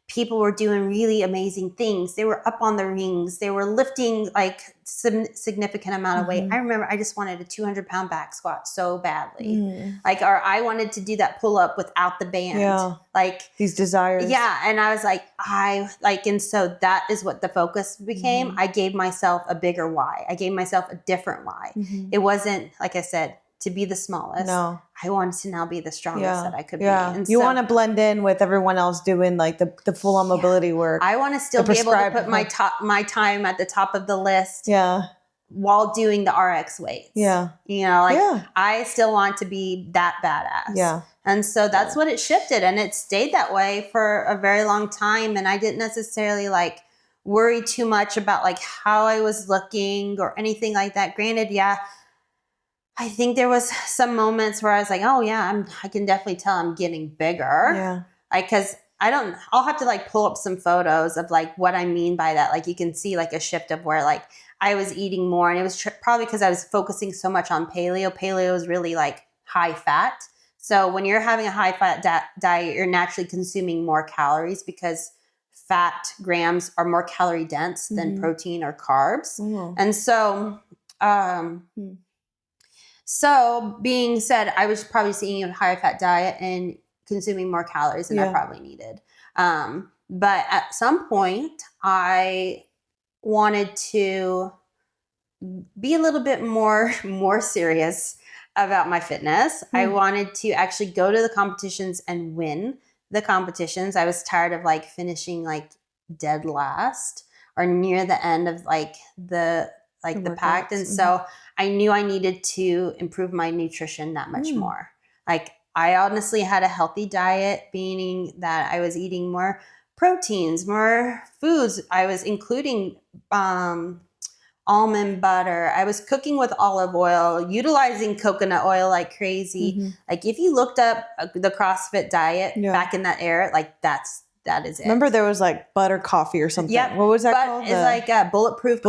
people were doing really amazing things. They were up on the rings. They were lifting like some significant amount of weight. I remember I just wanted a 200-pound back squat so badly. Like, or I wanted to do that pull up without the band. Yeah. Like these desires. Yeah. And I was like, and so that is what the focus became. I gave myself a bigger why. I gave myself a different why. It wasn't, like I said, to be the smallest. No. I wanted to now be the strongest that I could be. And you want to blend in with everyone else doing like the full on mobility work. I want to still be able to put my time at the top of the list. Yeah. While doing the RX weights. Yeah. You know, like I still want to be that badass. Yeah. And so that's what it shifted. And it stayed that way for a very long time. And I didn't necessarily like worry too much about like how I was looking or anything like that. Granted, I think there was some moments where I was like, oh yeah, I can definitely tell I'm getting bigger. Yeah. Like, cause I'll have to like pull up some photos of like what I mean by that. Like you can see like a shift of where like I was eating more, and it was probably because I was focusing so much on paleo. Paleo is really like high fat. So when you're having a high fat diet, you're naturally consuming more calories because fat grams are more calorie dense than protein or carbs. And so, so being said, I was probably seeing a higher fat diet and consuming more calories than I probably needed. But at some point I wanted to be a little bit more serious about my fitness. I wanted to actually go to the competitions and win the competitions. I was tired of like finishing like dead last or near the end of like the pack. And so I knew I needed to improve my nutrition that much more. Like I honestly had a healthy diet, meaning that I was eating more proteins, more foods. I was including almond butter. I was cooking with olive oil, utilizing coconut oil like crazy. Like if you looked up the CrossFit diet back in that era, like that is it. Remember there was like butter coffee or something. Yep. What was that called? It's like bulletproof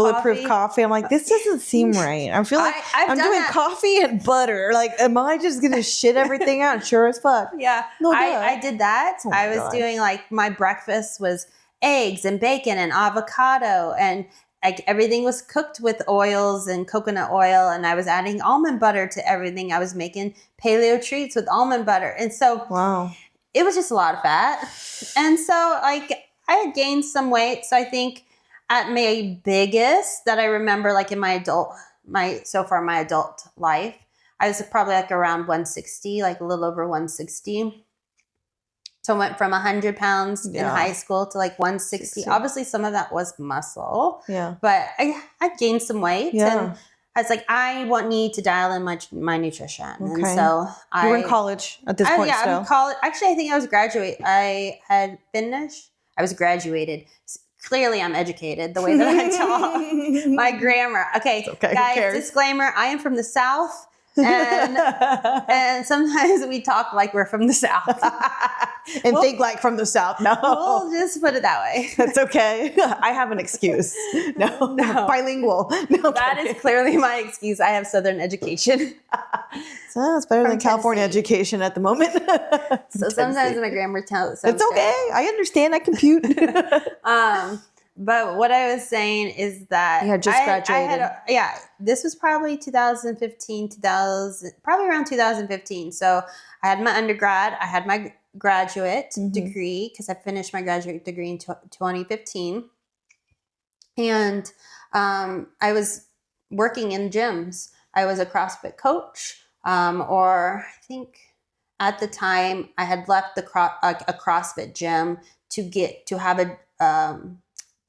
coffee. I'm like, this doesn't seem right. I feel like I'm doing coffee and butter. Like, am I just going to shit everything out? Sure as fuck. Yeah. No, I did that. I was doing like my breakfast was eggs and bacon and avocado, and like everything was cooked with oils and coconut oil, and I was adding almond butter to everything. I was making paleo treats with almond butter. And so it was just a lot of fat. And so like I had gained some weight. So I think at my biggest that I remember like in my adult life, I was probably like around 160, like a little over 160. So I went from 100 pounds in high school to like 160. Obviously some of that was muscle. Yeah. But I gained some weight. And I was like, I need to dial in my nutrition. And Okay. so You were in college at this point yeah, still. I'm in college. Actually, I think I was I was graduated. Clearly, I'm educated the way that I talk. My grammar. Okay, okay, guys, disclaimer, I am from the South. And sometimes we talk like we're from the South. And think like from the South. No. We'll just put it that way. That's okay. I have an excuse. No. Bilingual. No, that is clearly my excuse. I have Southern education. So it's better From than California Tennessee. education at the moment. So sometimes my grammar tells it's okay. I understand. I compute. But what I was saying is that You had just graduated. This was probably 2015, probably around 2015. So I had my undergrad, I had my graduate degree because I finished my graduate degree in 2015. And I was working in gyms. I was a CrossFit coach, or I think at the time I had left a CrossFit gym to have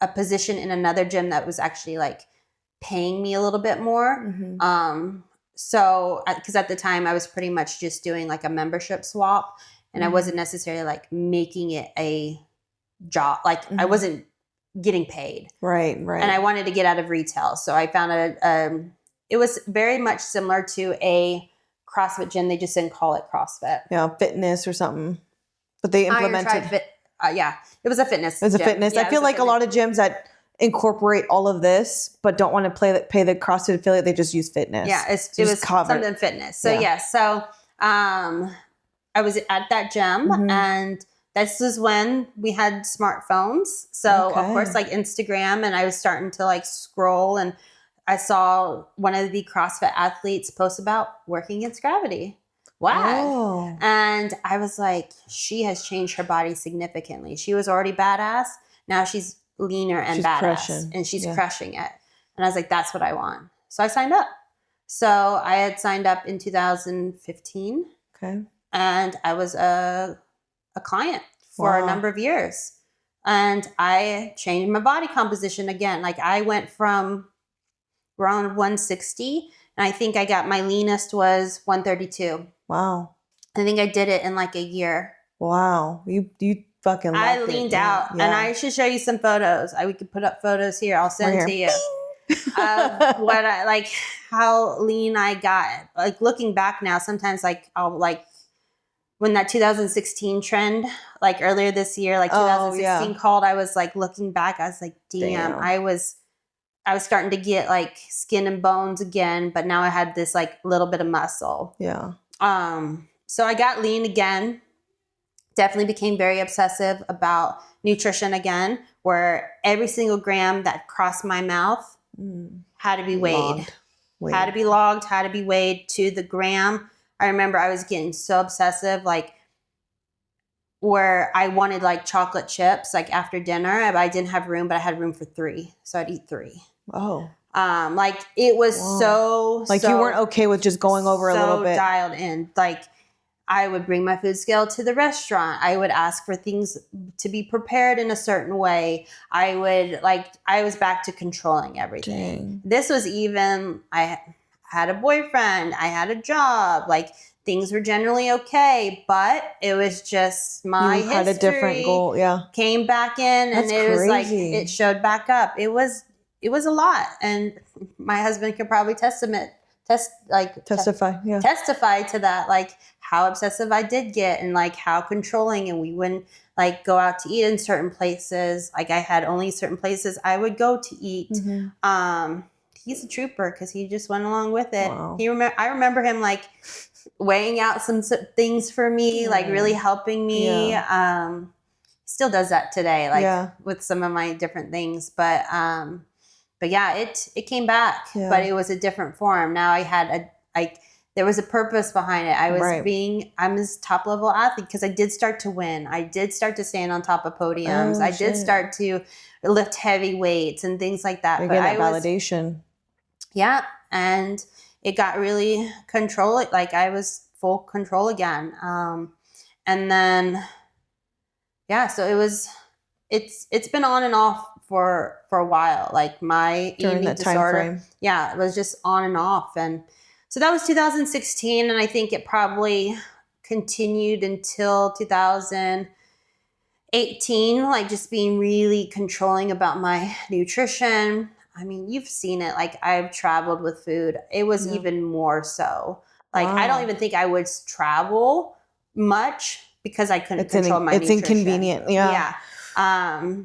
a position in another gym that was actually like paying me a little bit more. So, because at the time I was pretty much just doing like a membership swap, and I wasn't necessarily like making it a job. Like I wasn't getting paid. Right. And I wanted to get out of retail. So I found it was very much similar to a CrossFit gym. They just didn't call it CrossFit. Yeah, fitness or something. But they implemented. It was a fitness. It was a fitness. I feel like a lot of gyms that incorporate all of this, but don't want to pay the CrossFit affiliate, they just use fitness. Yeah, it was something fitness. So so I was at that gym, and this is when we had smartphones. So of course, like Instagram, and I was starting to like scroll, and I saw one of the CrossFit athletes post about working against gravity. Wow. Oh. And I was like, she has changed her body significantly. She was already badass. Now she's leaner and badass. And she's crushing it. And I was like, that's what I want. So I signed up. So I had signed up in 2015. Okay. And I was a client for a number of years. And I changed my body composition again. Like I went from around 160, and I think I got my leanest was 132. Wow. I think I did it in like a year. Wow. You fucking I leaned out, and I should show you some photos. We could put up photos here. I'll send to you. What I like, how lean I got. Like looking back now, sometimes like I'll like when that 2016 trend, like earlier this year, like 2016 called, I was like looking back, I was like, damn. I was starting to get like skin and bones again, but now I had this like little bit of muscle. Yeah. So I got lean again. Definitely became very obsessive about nutrition again, where every single gram that crossed my mouth had to be weighed. Had to be logged, had to be weighed to the gram. I remember I was getting so obsessive, like where I wanted like chocolate chips, like after dinner, but I didn't have room, but I had room for 3. So I'd eat 3. Oh. Like it was so you weren't okay with just going over a little bit. Dialed in. Like I would bring my food scale to the restaurant. I would ask for things to be prepared in a certain way. I was back to controlling everything. Dang. This was even, I had a boyfriend, I had a job, like things were generally okay, but it was just my history had a different goal. Yeah. Came back in. That's and it was like, crazy. it showed back up. It was a lot. And my husband could probably testify to that, like how obsessive I did get, and like how controlling, and we wouldn't like go out to eat in certain places. Like I had only certain places I would go to eat. He's a trooper because he just went along with it. Wow. I remember him like weighing out some things for me, like really helping me. Yeah. Still does that today, like with some of my different things. But yeah, it came back, but it was a different form. Now I had there was a purpose behind it. I'm this top level athlete because I did start to win. I did start to stand on top of podiums. I did start to lift heavy weights and things like that. You're but getting that validation. Yeah. And it got really like I was full control again. And then, so it's been on and off for a while. Like my During eating that time disorder. frame. Yeah, it was just on and off. And so that was 2016. And I think it probably continued until 2018, like just being really controlling about my nutrition. I mean, you've seen it. Like I've traveled with food. It was even more so. Like I don't even think I would travel much because I couldn't control my nutrition. It's inconvenient. Yeah. Yeah.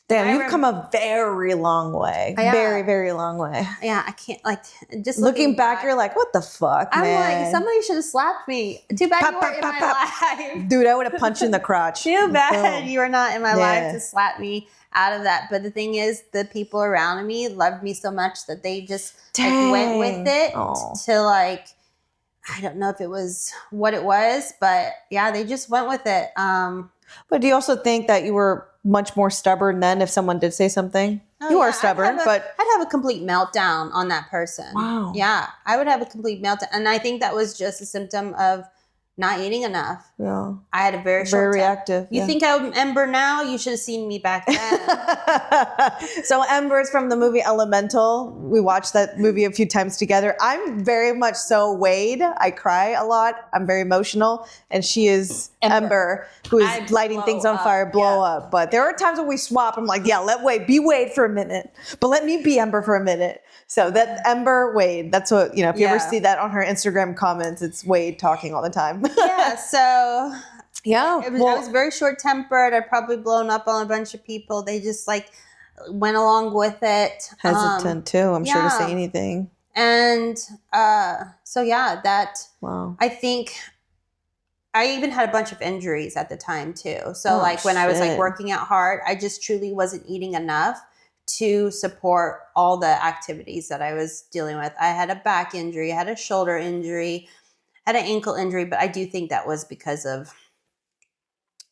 Damn, you've come a very long way. Yeah. Very, very long way. Yeah, I can't, like, just looking back, you're like, what the fuck, I'm man? like, somebody should have slapped me. Too bad Pop, you weren't pop, in pop, my pop. life. Dude, I would have punched you in the crotch. Too bad Boom. you were not in my Yeah. life to slap me out of that. But the thing is, the people around me loved me so much that they just like, went with it to like, I don't know if it was what it was, but yeah, they just went with it. But do you also think that you were much more stubborn then if someone did say something? You are stubborn, but I'd have a complete meltdown on that person. Wow. Yeah, I would have a complete meltdown. And I think that was just a symptom of not eating enough. yeah, I had a very short very temper. reactive. You think I'm Ember now? You should have seen me back then. So Ember is from the movie Elemental. We watched that movie a few times together. I'm very much so Wade. I cry a lot. I'm very emotional. And she is Ember who is lighting things on fire, blow up. But there are times when we swap. I'm like, yeah, let Wade be Wade for a minute. But let me be Ember for a minute. So that Ember Wade, that's what, if you ever see that on her Instagram comments, it's Wade talking all the time. Yeah, so yeah. I was very short tempered. I'd probably blown up on a bunch of people. They just like went along with it. Hesitant too, I'm sure, to say anything. And so yeah, wow. I think I even had a bunch of injuries at the time too. So like when I was like working out hard, I just truly wasn't eating enough to support all the activities that I was dealing with. I had a back injury, I had a shoulder injury, had an ankle injury, but I do think that was because of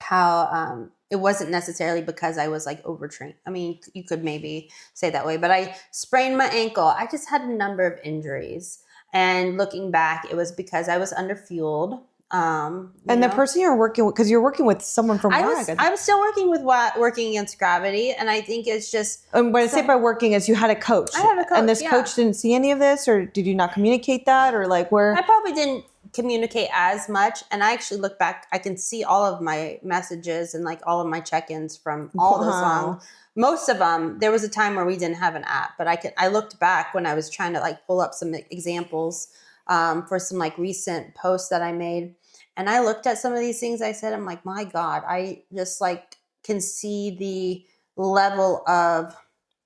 how it wasn't necessarily because I was like overtrained. I mean, you could maybe say that way, but I sprained my ankle. I just had a number of injuries. And looking back, it was because I was underfueled. The person you're working with, because you're working with someone from WAG. I was still working with Working Against Gravity, and I think it's just. And what I say by working is you had a coach. I had a coach, and this coach didn't see any of this, or did you not communicate that, or like where? I probably didn't communicate as much, and I actually look back. I can see all of my messages and like all of my check-ins from all those songs. Most of them. There was a time where we didn't have an app, but I looked back when I was trying to like pull up some examples for some like recent posts that I made. And I looked at some of these things I said, I'm like, my God, I just like can see the level of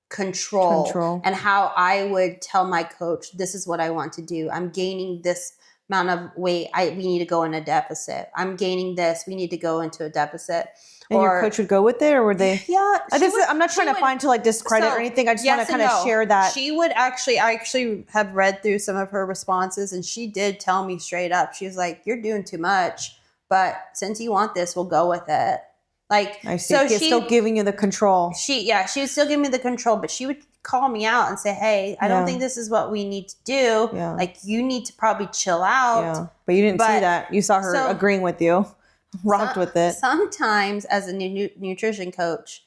control and how I would tell my coach, this is what I want to do. I'm gaining this amount of weight. We need to go in a deficit. I'm gaining this. We need to go into a deficit. And your coach would go with it, or were they? Yeah. I'm not trying to find to like discredit or anything. I just want to kind of share that. She would I actually have read through some of her responses, and she did tell me straight up. She was like, you're doing too much, but since you want this, we'll go with it. Like, I see. So she's still giving you the control. She was still giving me the control, but she would call me out and say, hey, I don't think this is what we need to do. Yeah. Like, you need to probably chill out. Yeah. But you didn't see that. You saw her agreeing with you. Rocked with it. Sometimes as a nutrition coach,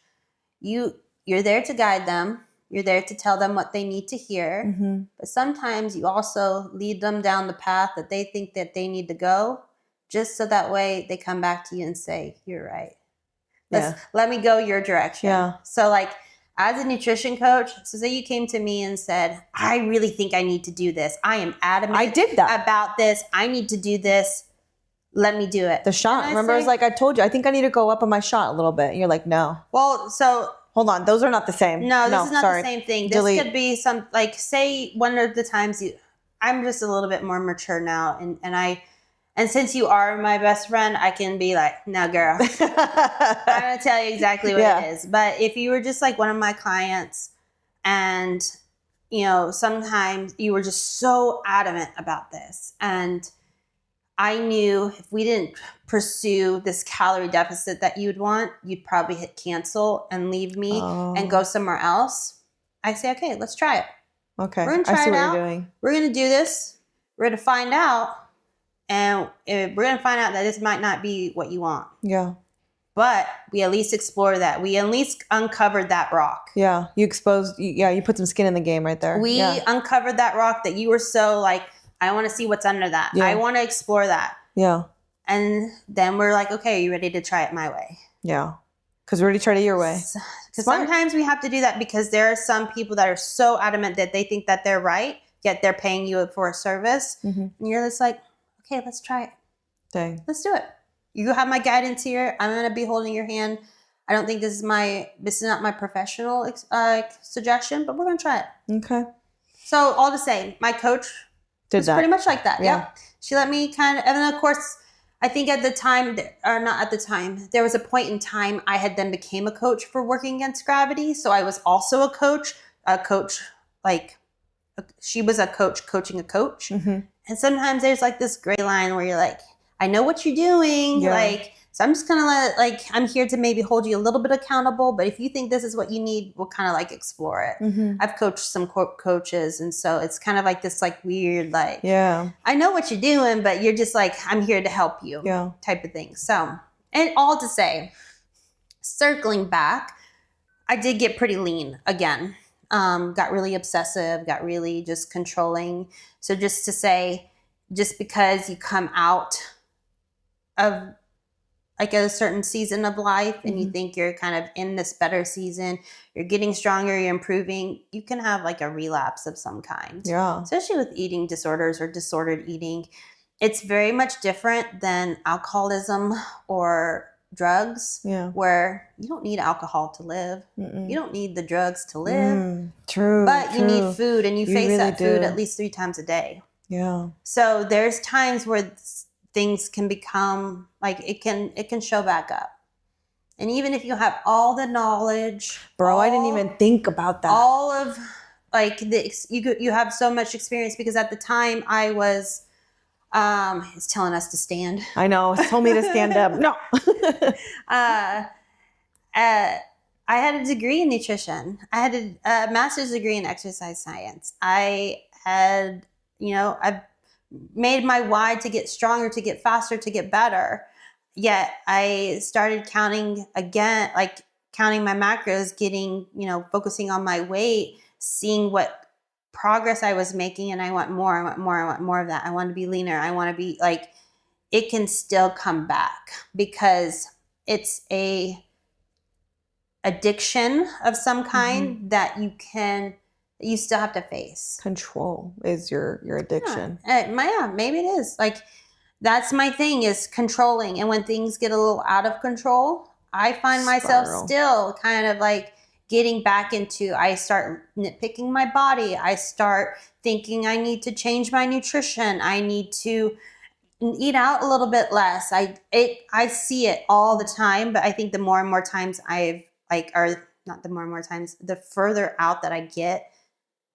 you're there to guide them. You're there to tell them what they need to hear. Mm-hmm. But sometimes you also lead them down the path that they think that they need to go, just so that way they come back to you and say, you're right. Let me go your direction. Yeah. So like as a nutrition coach, so say you came to me and said, I really think I need to do this. I am adamant I did that. about this. I need to do this. Let me do it. The shot. Remember, I was like, I told you, I think I need to go up on my shot a little bit. And you're like, no. Well, so. Hold on. Those are not the same. No, this is not the same thing. This could be some, like, say one of the times I'm just a little bit more mature now. And since you are my best friend, I can be like, no, girl, I'm going to tell you exactly what it is. But if you were just like one of my clients and, sometimes you were just so adamant about this, and I knew if we didn't pursue this calorie deficit that you'd want, you'd probably hit cancel and leave me and go somewhere else. I say, okay, let's try it. Okay. We're going to try it out. We're going to do this. We're going to find out. And we're going to find out that this might not be what you want. Yeah. but we at least explored that. We at least uncovered that rock. Yeah. You put some skin in the game right there. We uncovered that rock that you were so like, I want to see what's under that. Yeah. I want to explore that. Yeah. And then we're like, okay, are you ready to try it my way? Yeah. Because we already tried it your way. Because sometimes we have to do that because there are some people that are so adamant that they think that they're right, yet they're paying you for a service. And you're just like, okay, let's try it. Dang. Let's do it. You have my guidance here. I'm going to be holding your hand. I don't think this is not my professional suggestion, but we're going to try it. Okay. So all to say, my coach was pretty much like that. Yeah. Yep. She let me and then of course, I think at the time, or not at the time, there was a point in time I had then became a coach for Working Against Gravity. So I was also a coach, like she was a coach coaching a coach. And sometimes there's like this gray line where you're like, I know what you're doing. Yeah. Like, so I'm just going to I'm here to maybe hold you a little bit accountable. But if you think this is what you need, we'll kind of like explore it. I've coached some coaches. And so it's kind of like this like weird, like, I know what you're doing, but you're just like, I'm here to help you type of thing. So, and all to say, circling back, I did get pretty lean again. Got really obsessive, got really just controlling. So just to say, just because you come out of like a certain season of life and you think you're kind of in this better season, you're getting stronger, you're improving, you can have like a relapse of some kind. Yeah. Especially with eating disorders or disordered eating. It's very much different than alcoholism or drugs, where you don't need alcohol to live. You don't need the drugs to live. True. But you need food, and you face really that food at least 3 times a day. Yeah. So there's times where things can become like it can show back up. And even if you have all the knowledge, I didn't even think about that. All of like you have so much experience, because at the time I was it's telling us to stand. I know. It's told me to stand up. No. I had a degree in nutrition. I had a master's degree in exercise science. I had, I've made my why to get stronger, to get faster, to get better. Yet I started counting again, like counting my macros, getting, focusing on my weight, seeing what progress I was making. And I want more of that. I want to be leaner. I want to be like, it can still come back because it's a addiction of some kind that you still have to face. Control is your addiction. Yeah, maybe it is. Like, that's my thing, is controlling. And when things get a little out of control, I find myself still kind of like getting back into, I start nitpicking my body. I start thinking I need to change my nutrition. I need to eat out a little bit less. I see it all the time, but I think the more and more times the further out that I get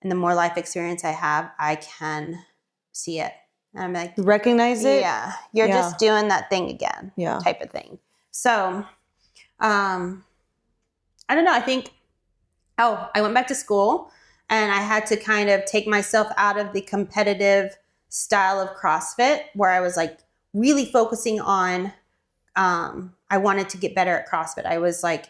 and the more life experience I have, I can see it. And I'm like, recognize it? Yeah. You're just doing that thing again. Yeah. Type of thing. So, I don't know. I think, I went back to school and I had to kind of take myself out of the competitive style of CrossFit, where I was like really focusing on, I wanted to get better at CrossFit. I was like,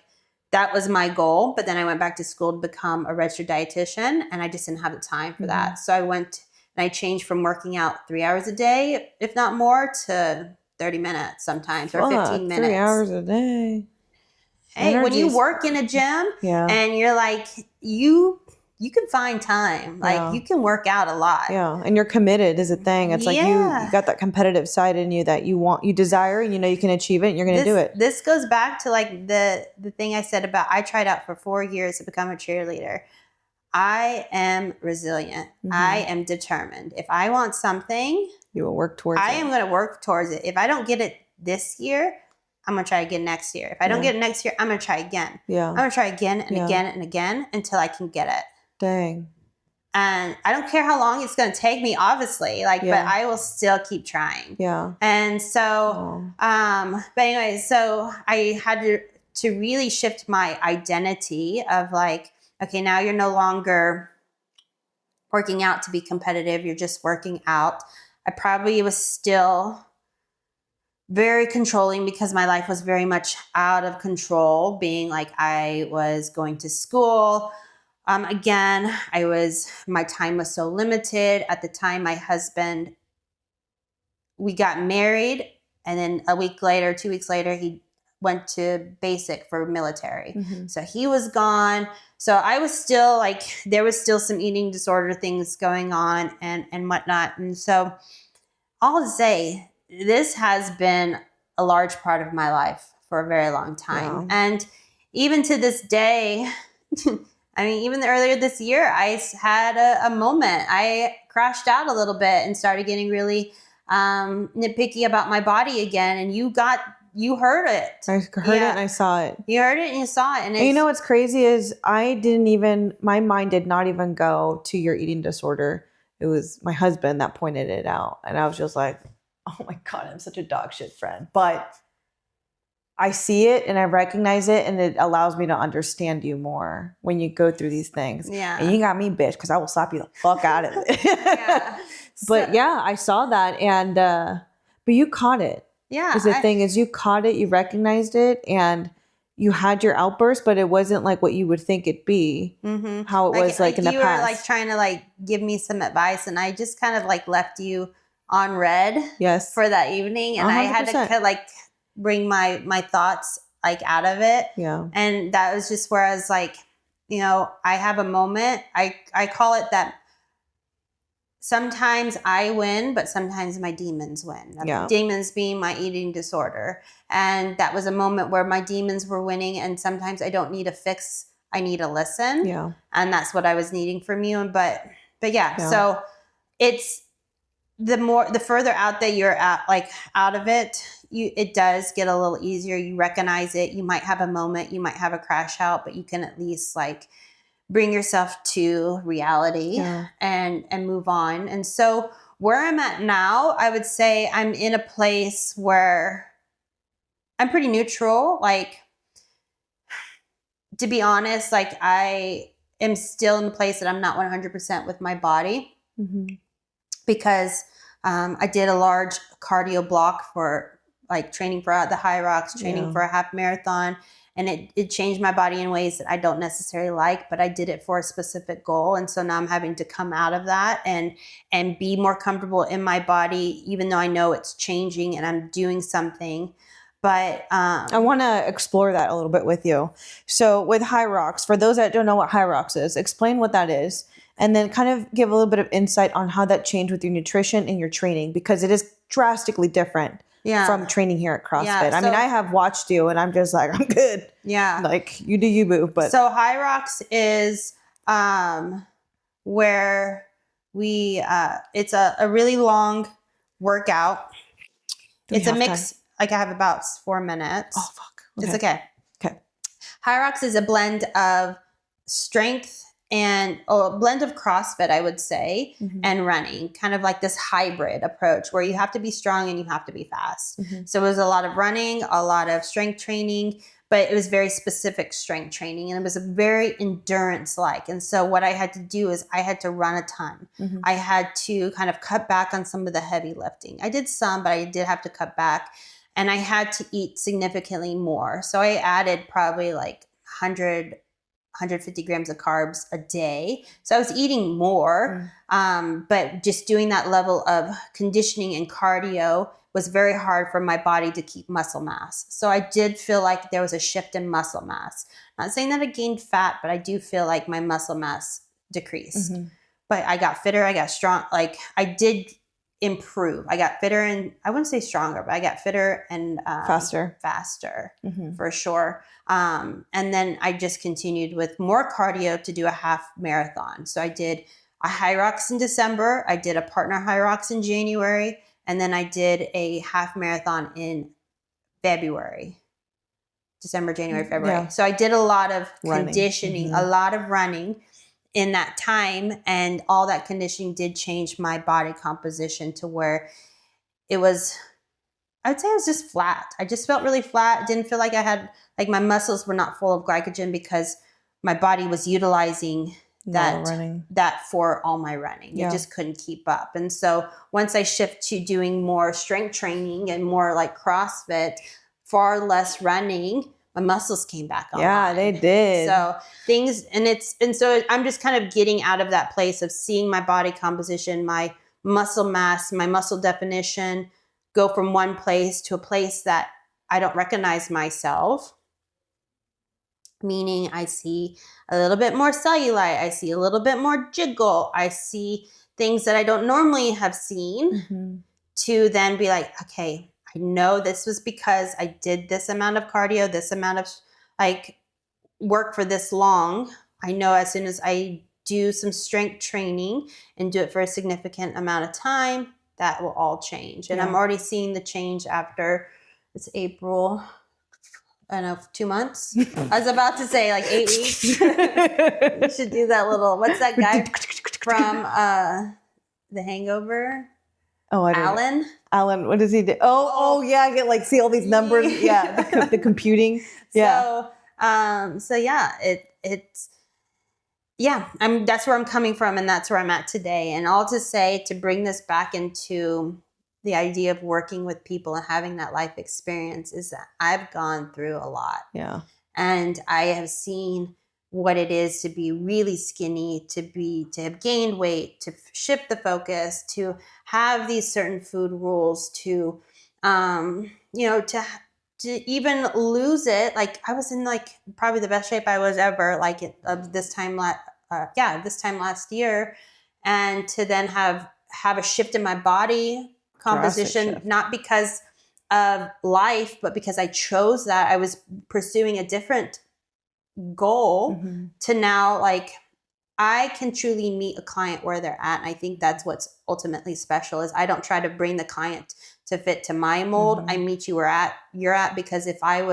that was my goal. But then I went back to school to become a registered dietitian, and I just didn't have the time for that. So I went and I changed from working out 3 hours a day, if not more, to 30 minutes sometimes, or 15 minutes. 3 hours a day. Hey, when you work in a gym and you're like, you can find time. Like, you can work out a lot. Yeah. And you're committed is a thing. It's like you got that competitive side in you that you desire, and you can achieve it, and you're going to do it. This goes back to like the thing I said about, I tried out for 4 years to become a cheerleader. I am resilient. I am determined. If I want something, you will work towards it. I am going to work towards it. If I don't get it this year, I'm going to try again next year. If I don't get it next year, I'm going to try again. Yeah. I'm going to try again and again and again until I can get it. Dang. And I don't care how long it's going to take me, obviously, but I will still keep trying. Yeah. And so, but anyway, so I had to really shift my identity of like, okay, now you're no longer working out to be competitive. You're just working out. I probably was still very controlling because my life was very much out of control, being like I was going to school. Again, my time was so limited. At the time, my husband, we got married, and then 2 weeks later, he went to basic for military. Mm-hmm. So he was gone. So I was still like, there was still some eating disorder things going on and whatnot. And so all to say, this has been a large part of my life for a very long time. Yeah. And even to this day, I mean, even earlier this year, I had a moment. I crashed out a little bit and started getting really nitpicky about my body again. And you heard it. I heard it and I saw it. You heard it and you saw it. And you know what's crazy is my mind did not even go to your eating disorder. It was my husband that pointed it out. And I was just like, oh my God, I'm such a dog shit friend. But I see it and I recognize it, and it allows me to understand you more when you go through these things. Yeah. And you got me, bitch, because I will slap you the fuck out of it. Yeah. But yeah, I saw that. And, but you caught it. Yeah. Because the thing is, you caught it, you recognized it, and you had your outburst, but it wasn't like what you would think it'd be. Mm-hmm. How it was like in the past. You were like trying to like give me some advice, and I just kind of like left you on red. Yes. For that evening, and 100%. I had to like bring my thoughts like out of it. Yeah. And that was just where I was like, you know, I have a moment. I call it that. Sometimes I win, but sometimes my demons win. Yeah. Demons being my eating disorder. And that was a moment where my demons were winning. And sometimes I don't need a fix. I need to listen. Yeah. And that's what I was needing from you. But yeah. So it's the further out that you're at, like out of it, it does get a little easier. You recognize it. You might have a moment. You might have a crash out, but you can at least like bring yourself to reality and move on. And so where I'm at now, I would say I'm in a place where I'm pretty neutral. Like, to be honest, like I am still in the place that I'm not 100% with my body because I did a large cardio block for like training for the high rocks, training for a half marathon. And it changed my body in ways that I don't necessarily like, but I did it for a specific goal. And so now I'm having to come out of that and be more comfortable in my body, even though I know it's changing and I'm doing something. But I want to explore that a little bit with you. So with high rocks, for those that don't know what high rocks is, explain what that is. And then kind of give a little bit of insight on how that changed with your nutrition and your training, because it is drastically different. From training here at CrossFit. Yeah, I mean, I have watched you and I'm just like, I'm good. Yeah. Like, you do you, boo. But so High Rocks is where we, it's a really long workout. It's a mix. Like I have about 4 minutes. Oh, fuck. Okay. It's okay. Okay. High Rocks is a blend of strength and a blend of CrossFit, I would say, and running, kind of like this hybrid approach where you have to be strong and you have to be fast. So it was a lot of running, a lot of strength training, but it was very specific strength training, and it was a very endurance-like. And so what I had to do is I had to run a ton. I had to kind of cut back on some of the heavy lifting. I did some, but I did have to cut back, and I had to eat significantly more. So I added probably like 150 grams of carbs a day. So I was eating more, but just doing that level of conditioning and cardio was very hard for my body to keep muscle mass. So I did feel like there was a shift in muscle mass. Not saying that I gained fat, but I do feel like my muscle mass decreased. But I got fitter, I got strong. Like I did improve. I got fitter and I wouldn't say stronger, but I got fitter and faster for sure. And then I just continued with more cardio to do a half marathon. So I did a High Rocks in December. I did a partner High Rocks in January. And then I did a half marathon in February, December, January, February. Yeah. So I did a lot of conditioning, a lot of running in that time, and all that conditioning did change my body composition to where it was, I would say it was just flat. I just felt really flat. Didn't feel like I had, like my muscles were not full of glycogen because my body was utilizing that for all my running. It just couldn't keep up. And so once I shift to doing more strength training and more like CrossFit, far less running, my muscles came back online. Yeah, they did. So so I'm just kind of getting out of that place of seeing my body composition, my muscle mass, my muscle definition go from one place to a place that I don't recognize myself. Meaning I see a little bit more cellulite. I see a little bit more jiggle. I see things that I don't normally have seen to then be like, okay, I know this was because I did this amount of cardio, this amount of like work for this long. I know as soon as I do some strength training and do it for a significant amount of time, that will all change. And I'm already seeing the change after it's April. I don't know, 2 months. I was about to say like 8 weeks. You should do that little, what's that guy from The Hangover? Oh, I don't know. Alan, what does he do? Oh yeah, I get like see all these numbers. Yeah, the computing. Yeah. So yeah, that's where I'm coming from, and that's where I'm at today. And all to say, to bring this back into the idea of working with people and having that life experience, is that I've gone through a lot. Yeah. And I have seen what it is to be really skinny, to have gained weight, to shift the focus, to have these certain food rules, to even lose it. Like I was in like probably the best shape I was ever, like this time last year, and to then have a shift in my body composition, not because of life, but because I chose that. I was pursuing a different goal to now, like, I can truly meet a client where they're at. And I think that's what's ultimately special is I don't try to bring the client to fit to my mold. I meet you where you're at, because if a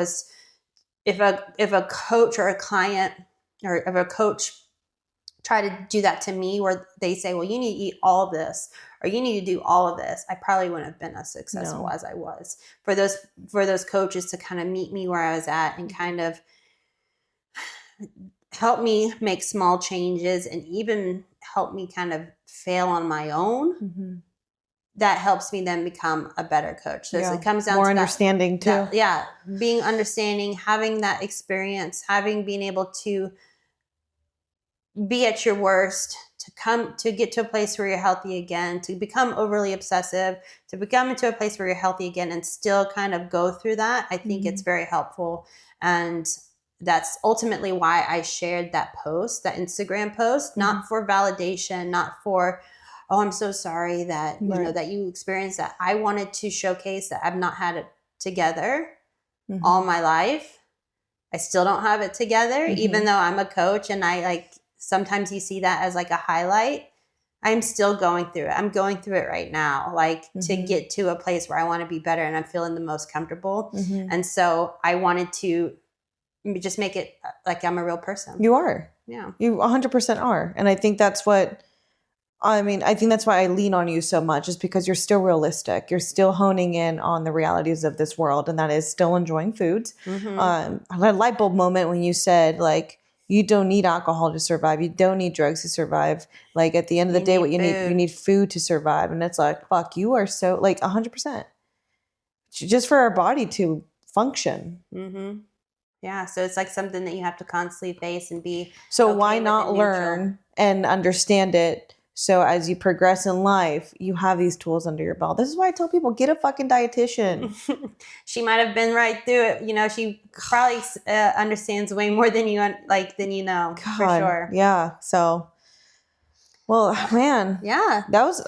coach or a client or if a coach try to do that to me where they say, well, you need to eat all of this or you need to do all of this, I probably wouldn't have been as successful as I was. For those coaches to kind of meet me where I was at and kind of help me make small changes and even help me kind of fail on my own, that helps me then become a better coach. So it comes down more to understanding too. Being understanding, having that experience, being able to be at your worst, to get to a place where you're healthy again, to become overly obsessive, to become into a place where you're healthy again and still kind of go through that. I think it's very helpful. And that's ultimately why I shared that post, that Instagram post, not for validation, not for, oh, I'm so sorry that, you know, that you experienced that. I wanted to showcase that I've not had it together all my life. I still don't have it together, even though I'm a coach and sometimes you see that as like a highlight. I'm still going through it. I'm going through it right now, to get to a place where I want to be better and I'm feeling the most comfortable. And so I wanted to just make it like I'm a real person. You are. Yeah. You 100% are. And I think that's why I lean on you so much, is because you're still realistic. You're still honing in on the realities of this world. And that is still enjoying foods. I had a light bulb moment when you said, like, you don't need alcohol to survive. You don't need drugs to survive. Like, at the end of the day, what you need food to survive. And it's like, fuck, you are so, like, 100%. Just for our body to function. Yeah. So it's like something that you have to constantly face and be. So why not learn and understand it? So as you progress in life, you have these tools under your belt. This is why I tell people, get a fucking dietitian. She might have been right through it. You know, she probably understands way more than you know. God, for sure. Yeah. So, well, man. Yeah. That was,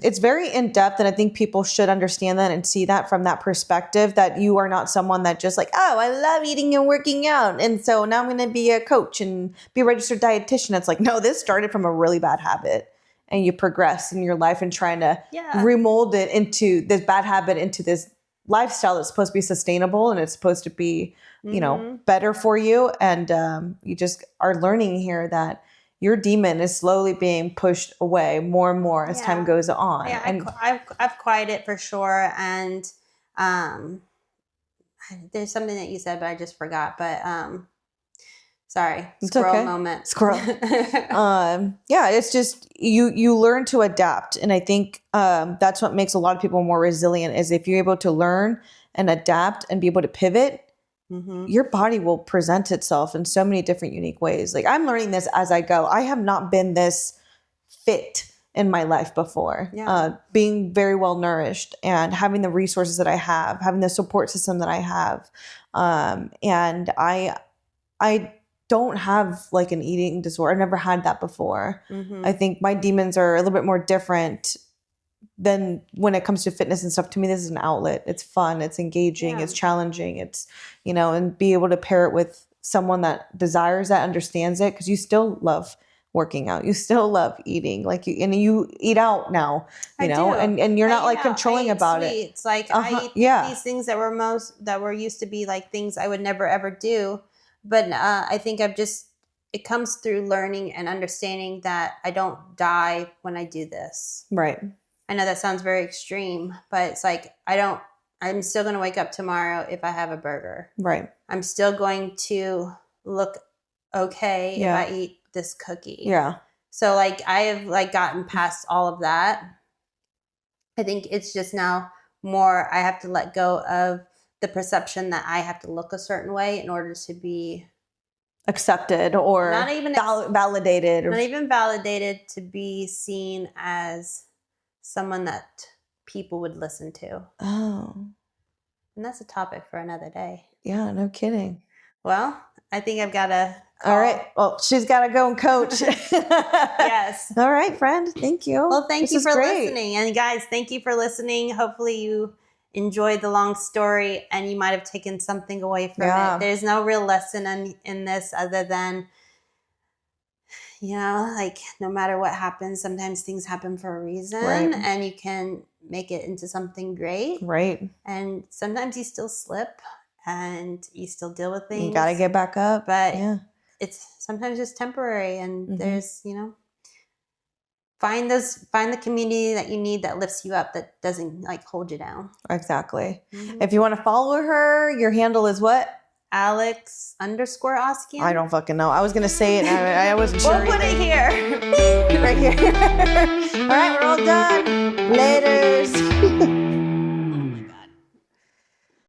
it's very in depth, and I think people should understand that and see that from that perspective, that you are not someone that just like, oh, I love eating and working out, and so now I'm going to be a coach and be a registered dietitian. It's like, no, this started from a really bad habit. And you progress in your life and trying to remold it into this bad habit into this lifestyle that's supposed to be sustainable and it's supposed to be, you know, better for you. And you just are learning here that your demon is slowly being pushed away more and more as time goes on. Yeah, and I've quieted it for sure. And there's something that you said, but I just forgot. But Sorry, It's squirrel okay. moment. Squirrel. Yeah, it's just you learn to adapt, and I think that's what makes a lot of people more resilient. Is if you're able to learn and adapt and be able to pivot, your body will present itself in so many different unique ways. Like I'm learning this as I go. I have not been this fit in my life before. Being very well nourished and having the resources that I have, having the support system that I have, and I don't have like an eating disorder. I've never had that before. I think my demons are a little bit more different than when it comes to fitness and stuff. To me, this is an outlet. It's fun. It's engaging. It's challenging. It's, and be able to pair it with someone that desires that, understands it. Cause you still love working out. You still love eating. And you eat out now, and you're not like controlling about it. It's like I eat these things that were used to be like things I would never ever do. But I think it comes through learning and understanding that I don't die when I do this. Right. I know that sounds very extreme, but it's like I'm still going to wake up tomorrow if I have a burger. Right. I'm still going to look okay if I eat this cookie. Yeah. So like I have like gotten past all of that. I think it's just now more I have to let go of the perception that I have to look a certain way in order to be accepted or not even validated. Not even validated, to be seen as someone that people would listen to. Oh. And that's a topic for another day. Yeah, no kidding. Well, I think I've got to call. All right. Well, she's got to go and coach. Yes. All right, friend. Thank you. Well, thank you for listening. And guys, thank you for listening. Hopefully you enjoyed the long story and you might have taken something away from it. There's no real lesson in this other than, like no matter what happens, sometimes things happen for a reason, and you can make it into something great. Right. And sometimes you still slip and you still deal with things. You got to get back up. But it's sometimes just temporary, and there's, find the community that you need that lifts you up, that doesn't like hold you down. Exactly. If you want to follow her, your handle is what? Alex _Oskian. I don't fucking know. I was going to say it and I wasn't sure. We'll put it here. Right here. All right, we're all done. Laters.